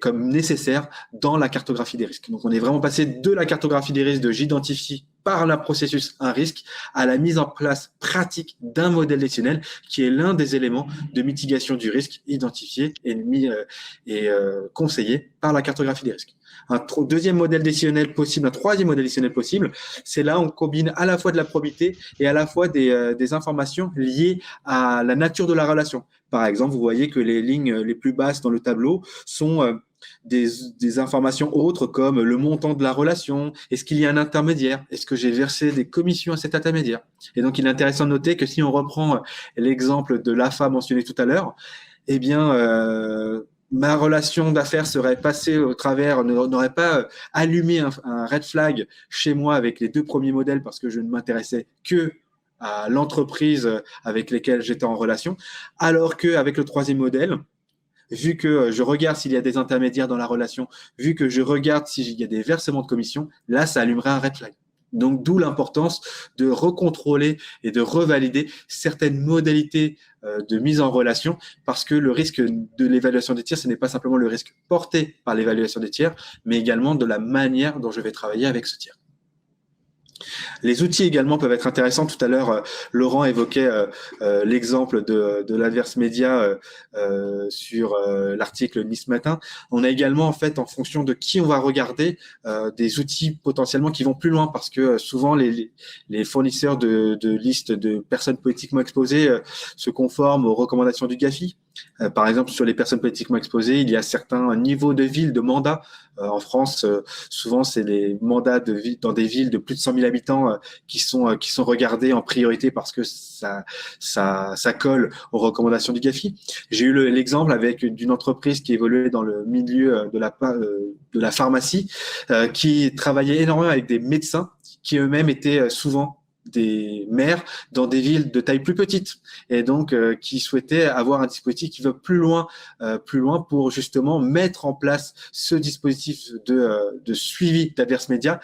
comme nécessaire dans la cartographie des risques. Donc, on est vraiment passé de la cartographie des risques de j'identifie par un processus, un risque, à la mise en place pratique d'un modèle décisionnel qui est l'un des éléments de mitigation du risque identifié et conseillé par la cartographie des risques. Un deuxième modèle décisionnel possible, un troisième modèle décisionnel possible, c'est là où on combine à la fois de la probabilité et à la fois des informations liées à la nature de la relation. Par exemple, vous voyez que les lignes les plus basses dans le tableau sont des informations autres comme le montant de la relation, est-ce qu'il y a un intermédiaire, est-ce que j'ai versé des commissions à cet intermédiaire. Et donc, il est intéressant de noter que si on reprend l'exemple de l'AFA mentionné tout à l'heure, eh bien, ma relation d'affaires serait passée au travers, n'aurait pas allumé un red flag chez moi avec les deux premiers modèles parce que je ne m'intéressais que à l'entreprise avec lesquelles j'étais en relation, alors qu'avec le troisième modèle, vu que je regarde s'il y a des intermédiaires dans la relation, vu que je regarde s'il y a des versements de commissions, là, ça allumerait un red flag. Donc, d'où l'importance de recontrôler et de revalider certaines modalités de mise en relation, parce que le risque de l'évaluation des tiers, ce n'est pas simplement le risque porté par l'évaluation des tiers, mais également de la manière dont je vais travailler avec ce tiers. Les outils également peuvent être intéressants. Tout à l'heure, Laurent évoquait l'exemple de l'Adverse Media sur l'article Nice Matin. On a également, en fait, en fonction de qui on va regarder, des outils potentiellement qui vont plus loin parce que souvent les fournisseurs de listes de personnes politiquement exposées se conforment aux recommandations du GAFI. Par exemple, sur les personnes politiquement exposées, il y a certains niveaux de ville, de mandats. En France, souvent, c'est les mandats dans des villes de plus de 100 000 habitants qui sont regardés en priorité parce que ça colle aux recommandations du GAFI. J'ai eu l'exemple d'une entreprise qui évoluait dans le milieu de la pharmacie, qui travaillait énormément avec des médecins qui eux-mêmes étaient souvent des maires dans des villes de taille plus petite et donc qui souhaitaient avoir un dispositif qui va plus loin pour justement mettre en place ce dispositif de suivi d'Adverse Media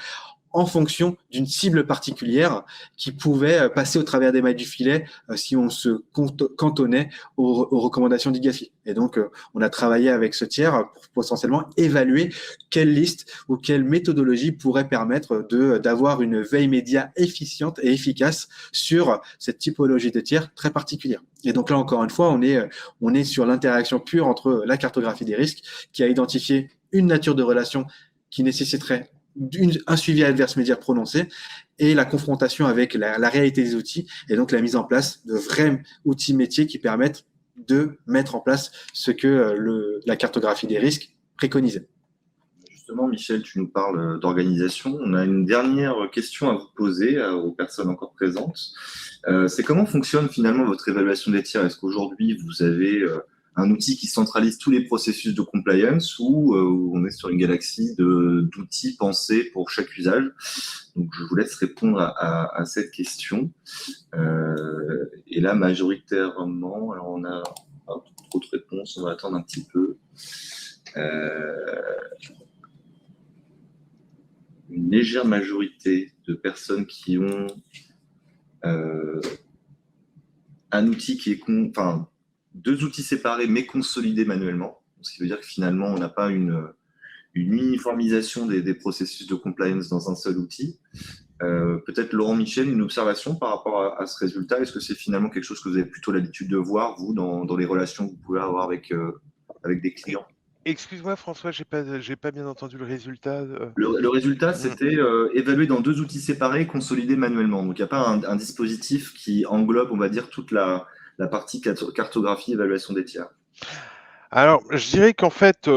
en fonction d'une cible particulière qui pouvait passer au travers des mailles du filet si on se cantonnait aux recommandations du GAFI. Et donc, on a travaillé avec ce tiers pour potentiellement évaluer quelle liste ou quelle méthodologie pourrait permettre d'avoir une veille média efficiente et efficace sur cette typologie de tiers très particulière. Et donc là, encore une fois, on est sur l'interaction pure entre la cartographie des risques qui a identifié une nature de relation qui nécessiterait un suivi adverse média prononcé et la confrontation avec la réalité des outils et donc la mise en place de vrais outils métiers qui permettent de mettre en place ce que la cartographie des risques préconisait. Justement, Michel, tu nous parles d'organisation. On a une dernière question à vous poser aux personnes encore présentes. C'est comment fonctionne finalement votre évaluation des tiers? Est-ce qu'aujourd'hui, vous avez un outil qui centralise tous les processus de compliance ou on est sur une galaxie d'outils pensés pour chaque usage? Donc, je vous laisse répondre à cette question. Et là, majoritairement, alors on a pas trop de réponses, on va attendre un petit peu. Une légère majorité de personnes qui ont un outil qui est deux outils séparés mais consolidés manuellement, ce qui veut dire que finalement on n'a pas une uniformisation des processus de compliance dans un seul outil. Peut-être Laurent Michel, une observation par rapport à ce résultat. Est-ce que c'est finalement quelque chose que vous avez plutôt l'habitude de voir, vous, dans les relations que vous pouvez avoir avec des clients? Excuse-moi François, j'ai pas bien entendu le résultat. Le résultat, c'était évalué dans deux outils séparés, consolidés manuellement. Donc, il n'y a pas un dispositif qui englobe, on va dire, toute la partie cartographie, évaluation des tiers. Alors, je dirais qu'en fait,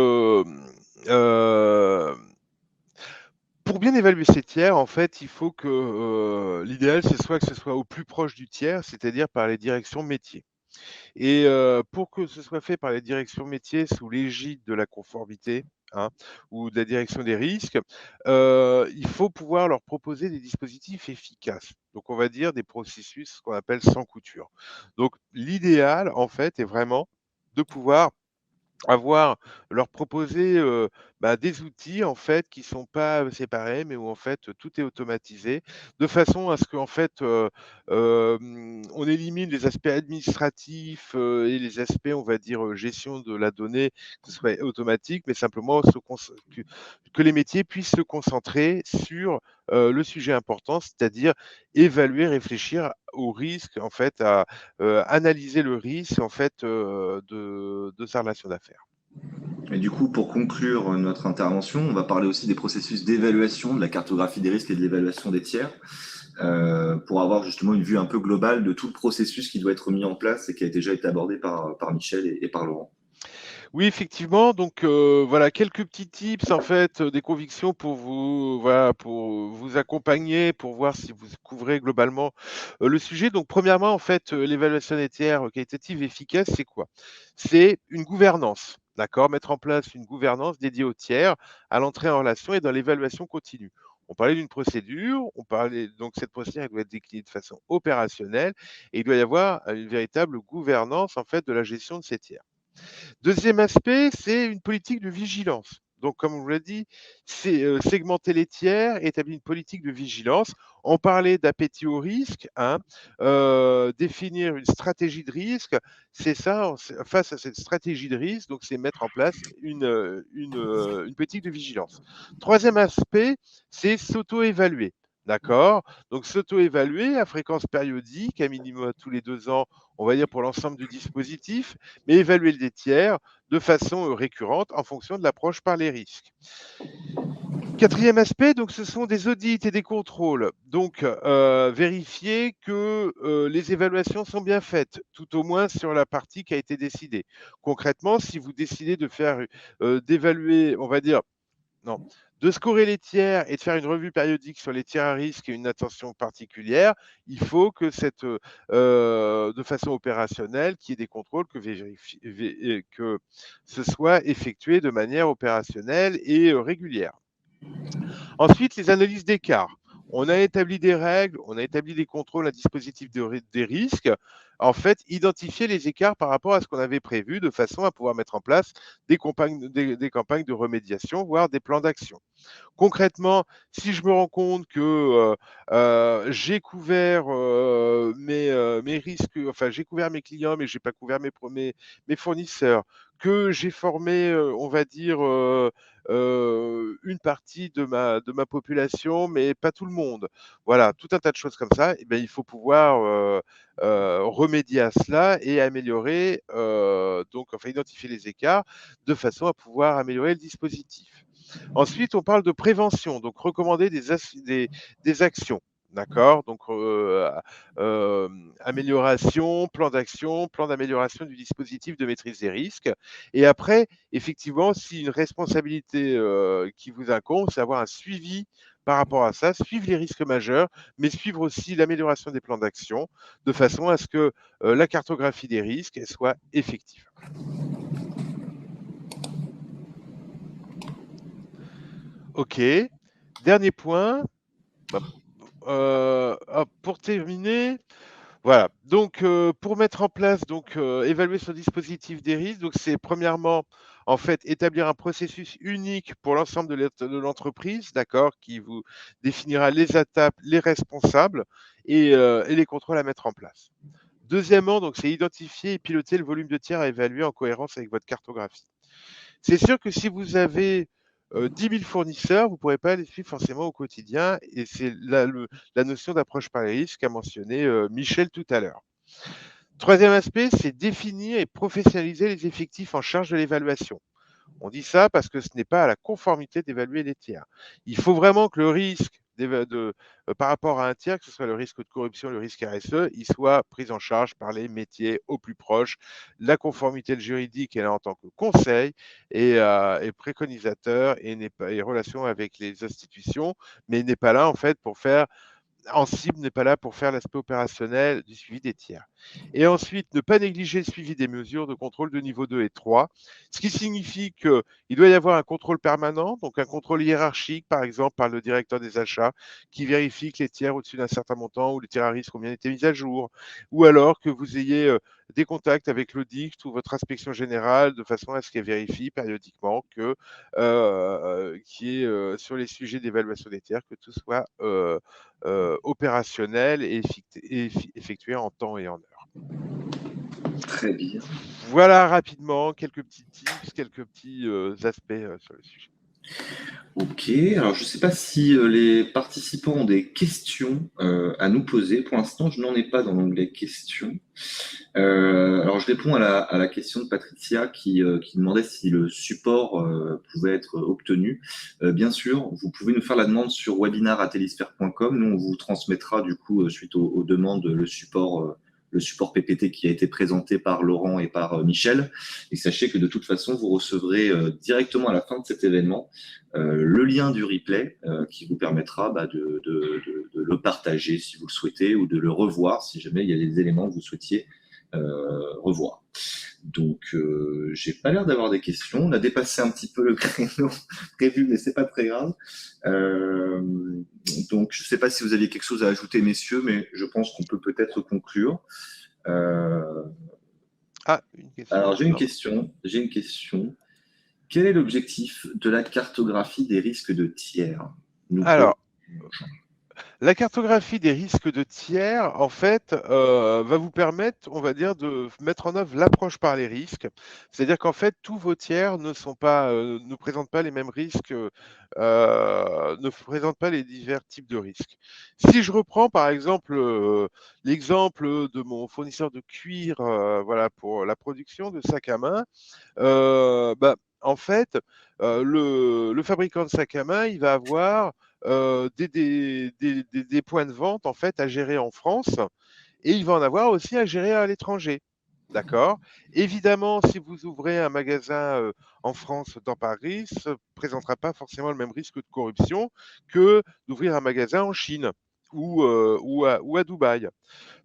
pour bien évaluer ces tiers, en fait, il faut que l'idéal, c'est soit que ce soit au plus proche du tiers, c'est-à-dire par les directions métiers. Et pour que ce soit fait par les directions métiers sous l'égide de la conformité, hein, ou de la direction des risques, il faut pouvoir leur proposer des dispositifs efficaces. Donc, on va dire des processus qu'on appelle sans couture. Donc, l'idéal, en fait, est vraiment de pouvoir leur proposer des outils en fait qui sont pas séparés, mais où en fait tout est automatisé, de façon à ce qu'en fait on élimine les aspects administratifs et les aspects, on va dire, gestion de la donnée, que ce soit automatique, mais simplement que les métiers puissent se concentrer sur le sujet important, c'est-à-dire évaluer, réfléchir au risque, en fait, à analyser le risque en fait de sa relation d'affaires. Et du coup, pour conclure notre intervention, on va parler aussi des processus d'évaluation, de la cartographie des risques et de l'évaluation des tiers, pour avoir justement une vue un peu globale de tout le processus qui doit être mis en place et qui a déjà été abordé par Michel et par Laurent. Oui, effectivement, donc voilà quelques petits tips en fait, des convictions pour vous voilà, pour vous accompagner, pour voir si vous couvrez globalement, le sujet. Donc premièrement, en fait, l'évaluation des tiers qualitative efficace, c'est quoi? C'est une gouvernance, d'accord? Mettre en place une gouvernance dédiée aux tiers, à l'entrée en relation et dans l'évaluation continue. On parlait d'une procédure, on parlait donc cette procédure, elle doit être déclinée de façon opérationnelle et il doit y avoir, une véritable gouvernance en fait de la gestion de ces tiers. Deuxième aspect, c'est une politique de vigilance. Donc, comme on vous l'a dit, c'est segmenter les tiers, établir une politique de vigilance, en parler d'appétit au risque, hein, définir une stratégie de risque. C'est ça, face à cette stratégie de risque, donc c'est mettre en place une politique de vigilance. Troisième aspect, c'est s'auto-évaluer. D'accord? Donc s'auto-évaluer à fréquence périodique, à minimum tous les 2 ans, on va dire pour l'ensemble du dispositif, mais évaluer les tiers de façon récurrente en fonction de l'approche par les risques. Quatrième aspect, donc ce sont des audits et des contrôles. Donc vérifier que les évaluations sont bien faites, tout au moins sur la partie qui a été décidée. Concrètement, si vous décidez de faire d'évaluer, on va dire, non, de scorer les tiers et de faire une revue périodique sur les tiers à risque et une attention particulière, il faut que de façon opérationnelle, qu'il y ait des contrôles, que ce soit effectué de manière opérationnelle et régulière. Ensuite, les analyses d'écart. On a établi des règles, on a établi des contrôles, un dispositif des risques. En fait, identifier les écarts par rapport à ce qu'on avait prévu de façon à pouvoir mettre en place des campagnes de remédiation, voire des plans d'action. Concrètement, si je me rends compte que j'ai couvert mes risques, enfin j'ai couvert mes clients, mais j'ai pas couvert mes fournisseurs, que j'ai formé, on va dire, une partie de ma population, mais pas tout le monde. Voilà, tout un tas de choses comme ça, et ben, il faut pouvoir remédier à cela et améliorer, donc enfin identifier les écarts de façon à pouvoir améliorer le dispositif. Ensuite, on parle de prévention, donc recommander des actions. D'accord? Donc, amélioration, plan d'amélioration du dispositif de maîtrise des risques. Et après, effectivement, si une responsabilité qui vous incombe, c'est avoir un suivi par rapport à ça, suivre les risques majeurs, mais suivre aussi l'amélioration des plans d'action, de façon à ce que la cartographie des risques elle soit effective. OK. Dernier point, bah, pour terminer, voilà. Donc, pour mettre en place, donc, évaluer son dispositif des risques, donc c'est premièrement, en fait, établir un processus unique pour l'ensemble de l'entreprise, d'accord? Qui vous définira les étapes, les responsables et les contrôles à mettre en place. Deuxièmement, donc, c'est identifier et piloter le volume de tiers à évaluer en cohérence avec votre cartographie. C'est sûr que si vous avez 10 000 fournisseurs, vous ne pourrez pas les suivre forcément au quotidien et c'est la notion d'approche par les risques qu'a mentionné Michel tout à l'heure. Troisième aspect, c'est définir et professionnaliser les effectifs en charge de l'évaluation. On dit ça parce que ce n'est pas à la conformité d'évaluer les tiers. Il faut vraiment que le risque par rapport à un tiers, que ce soit le risque de corruption, le risque RSE, il soit pris en charge par les métiers au plus proche. La conformité juridique est là en tant que conseil et préconisateur et relation avec les institutions, mais n'est pas là en fait pour faire en cible n'est pas là pour faire l'aspect opérationnel du suivi des tiers. Et ensuite, ne pas négliger le suivi des mesures de contrôle de niveau 2 et 3, ce qui signifie qu'il doit y avoir un contrôle permanent, donc un contrôle hiérarchique, par exemple, par le directeur des achats, qui vérifie que les tiers au-dessus d'un certain montant ou les tiers à risque ont bien été mis à jour, ou alors que vous ayez des contacts avec l'audit ou votre inspection générale de façon à ce qu'elle vérifie périodiquement que sur les sujets d'évaluation des tiers, que tout soit opérationnel et effectué en temps et en heure. Très bien. Voilà rapidement quelques petits tips, quelques petits aspects sur le sujet. Ok, alors je ne sais pas si les participants ont des questions à nous poser. Pour l'instant, je n'en ai pas dans l'onglet questions. Alors je réponds à la question de Patricia qui demandait si le support pouvait être obtenu. Bien sûr, vous pouvez nous faire la demande sur webinar@elisphère.com. Nous, on vous transmettra du coup, suite aux demandes, le support PPT qui a été présenté par Laurent et par Michel. Et sachez que de toute façon, vous recevrez directement à la fin de cet événement le lien du replay qui vous permettra de le partager si vous le souhaitez ou de le revoir si jamais il y a des éléments que vous souhaitiez revoir. Donc, j'ai pas l'air d'avoir des questions. On a dépassé un petit peu le créneau prévu, mais c'est pas très grave. Donc, je sais pas si vous aviez quelque chose à ajouter, messieurs, mais je pense qu'on peut peut-être conclure. Une question. Alors, j'ai une question. Quel est l'objectif de la cartographie des risques de tiers? Alors, la cartographie des risques de tiers, en fait, va vous permettre, on va dire, de mettre en œuvre l'approche par les risques. C'est-à-dire qu'en fait, tous vos tiers ne présentent pas les mêmes risques, ne présentent pas les divers types de risques. Si je reprends, par exemple, l'exemple de mon fournisseur de cuir, voilà, pour la production de sacs à main, en fait, le fabricant de sacs à main, il va avoir des points de vente en fait à gérer en France et il va en avoir aussi à gérer à l'étranger. D'accord. Évidemment, si vous ouvrez un magasin en France, dans Paris, ça ne présentera pas forcément le même risque de corruption que d'ouvrir un magasin en Chine ou à Dubaï.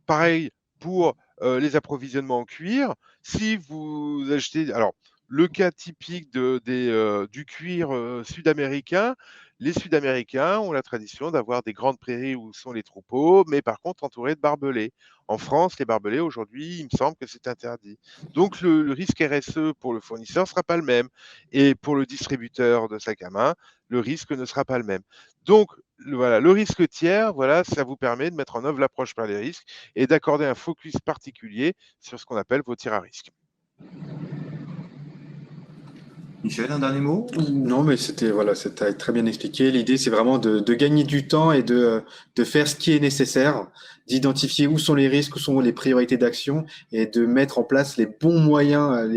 Pareil pour les approvisionnements en cuir. Si vous achetez, alors le cas typique du cuir sud-américain, les Sud-Américains ont la tradition d'avoir des grandes prairies où sont les troupeaux, mais par contre entourés de barbelés. En France, les barbelés, aujourd'hui, il me semble que c'est interdit. Donc le risque RSE pour le fournisseur ne sera pas le même. Et pour le distributeur de sacs à main, le risque ne sera pas le même. Donc, voilà, le risque tiers, voilà, ça vous permet de mettre en œuvre l'approche par les risques et d'accorder un focus particulier sur ce qu'on appelle vos tiers à risque. Michel, un dernier mot? Non, mais c'était très bien expliqué. L'idée, c'est vraiment de gagner du temps et de faire ce qui est nécessaire, d'identifier où sont les risques, où sont les priorités d'action et de mettre en place les bons moyens,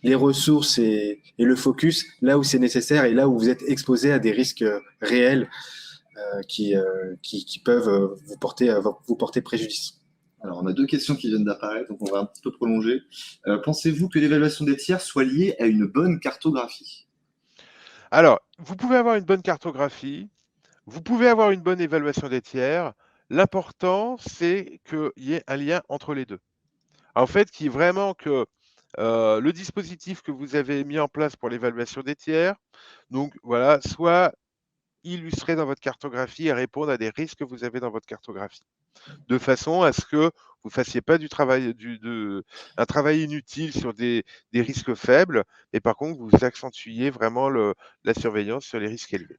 les ressources et le focus là où c'est nécessaire et là où vous êtes exposé à des risques réels qui peuvent vous porter préjudice. Alors, on a deux questions qui viennent d'apparaître, donc on va un petit peu prolonger. Pensez-vous que l'évaluation des tiers soit liée à une bonne cartographie? Alors, vous pouvez avoir une bonne cartographie, vous pouvez avoir une bonne évaluation des tiers. L'important, c'est qu'il y ait un lien entre les deux. En fait, qui est vraiment que le dispositif que vous avez mis en place pour l'évaluation des tiers, donc voilà, soit illustré dans votre cartographie et répondre à des risques que vous avez dans votre cartographie, de façon à ce que vous ne fassiez pas un travail inutile sur des risques faibles, et par contre, vous accentuiez vraiment la surveillance sur les risques élevés.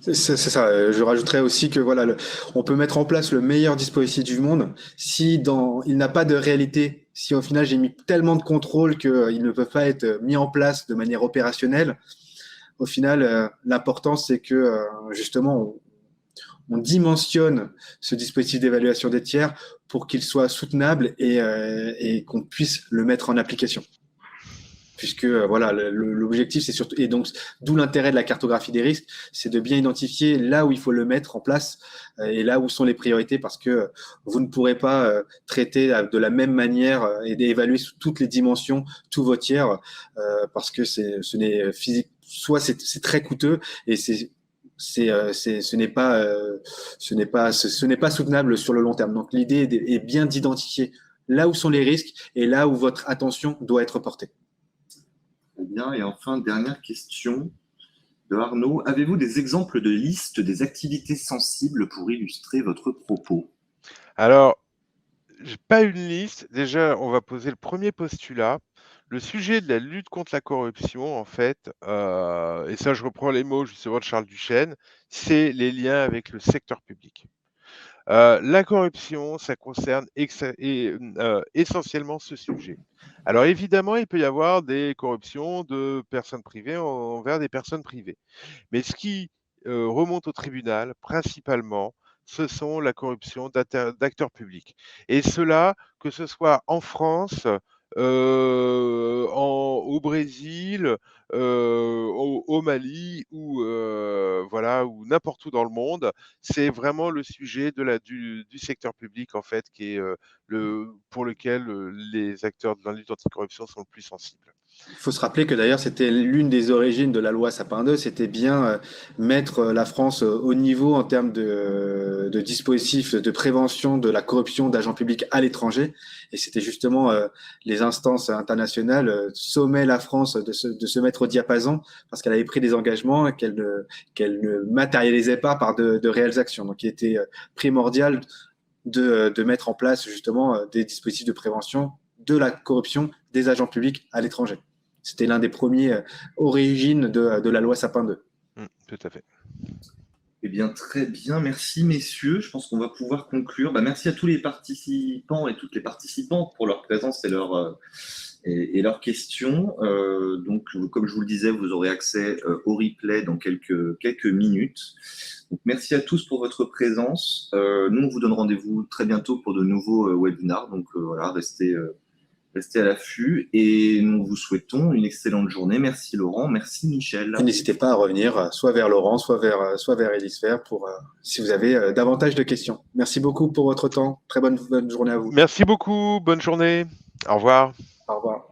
C'est ça. Je rajouterais aussi que voilà, on peut mettre en place le meilleur dispositif du monde si il n'a pas de réalité. Si au final j'ai mis tellement de contrôles qu'ils ne peuvent pas être mis en place de manière opérationnelle, au final, l'important c'est que justement on dimensionne ce dispositif d'évaluation des tiers pour qu'il soit soutenable et qu'on puisse le mettre en application. Puisque voilà, l'objectif c'est surtout, et donc d'où l'intérêt de la cartographie des risques, c'est de bien identifier là où il faut le mettre en place et là où sont les priorités, parce que vous ne pourrez pas traiter de la même manière et d'évaluer sous toutes les dimensions tous vos tiers, parce que ce n'est physique, soit c'est très coûteux et c'est ce n'est pas soutenable sur le long terme. Donc l'idée est bien d'identifier là où sont les risques et là où votre attention doit être portée. Très bien. Et enfin, dernière question de Arnaud. Avez-vous des exemples de listes des activités sensibles pour illustrer votre propos? Alors, j'ai pas une liste. Déjà, on va poser le premier postulat. Le sujet de la lutte contre la corruption, en fait, et ça, je reprends les mots justement de Charles Duchesne, c'est les liens avec le secteur public. La corruption, ça concerne essentiellement ce sujet. Alors évidemment, il peut y avoir des corruptions de personnes privées envers des personnes privées. Mais ce qui remonte au tribunal, principalement, ce sont la corruption d'acteurs publics. Et cela, que ce soit en France, au Brésil, au Mali ou voilà, ou n'importe où dans le monde, c'est vraiment le sujet du secteur public en fait qui est pour lequel les acteurs de la lutte anticorruption sont le plus sensibles. Il faut se rappeler que d'ailleurs, c'était l'une des origines de la loi Sapin 2, c'était bien mettre la France au niveau en termes de dispositifs de prévention de la corruption d'agents publics à l'étranger. Et c'était justement les instances internationales sommaient la France de se mettre au diapason parce qu'elle avait pris des engagements qu'elle ne matérialisait pas par de réelles actions. Donc, il était primordial de mettre en place justement des dispositifs de prévention de la corruption des agents publics à l'étranger. C'était l'un des premiers origines de la loi Sapin 2. Tout à fait. Eh bien, très bien. Merci, messieurs. Je pense qu'on va pouvoir conclure. Merci à tous les participants et toutes les participantes pour leur présence et leurs questions. Donc, comme je vous le disais, vous aurez accès au replay dans quelques minutes. Donc, merci à tous pour votre présence. Nous, on vous donne rendez-vous très bientôt pour de nouveaux webinars. Donc, voilà, restez à l'affût et nous vous souhaitons une excellente journée. Merci Laurent, merci Michel. Et n'hésitez pas à revenir soit vers Laurent, soit vers Elisphère si vous avez davantage de questions. Merci beaucoup pour votre temps. Très bonne journée à vous. Merci beaucoup. Bonne journée. Au revoir. Au revoir.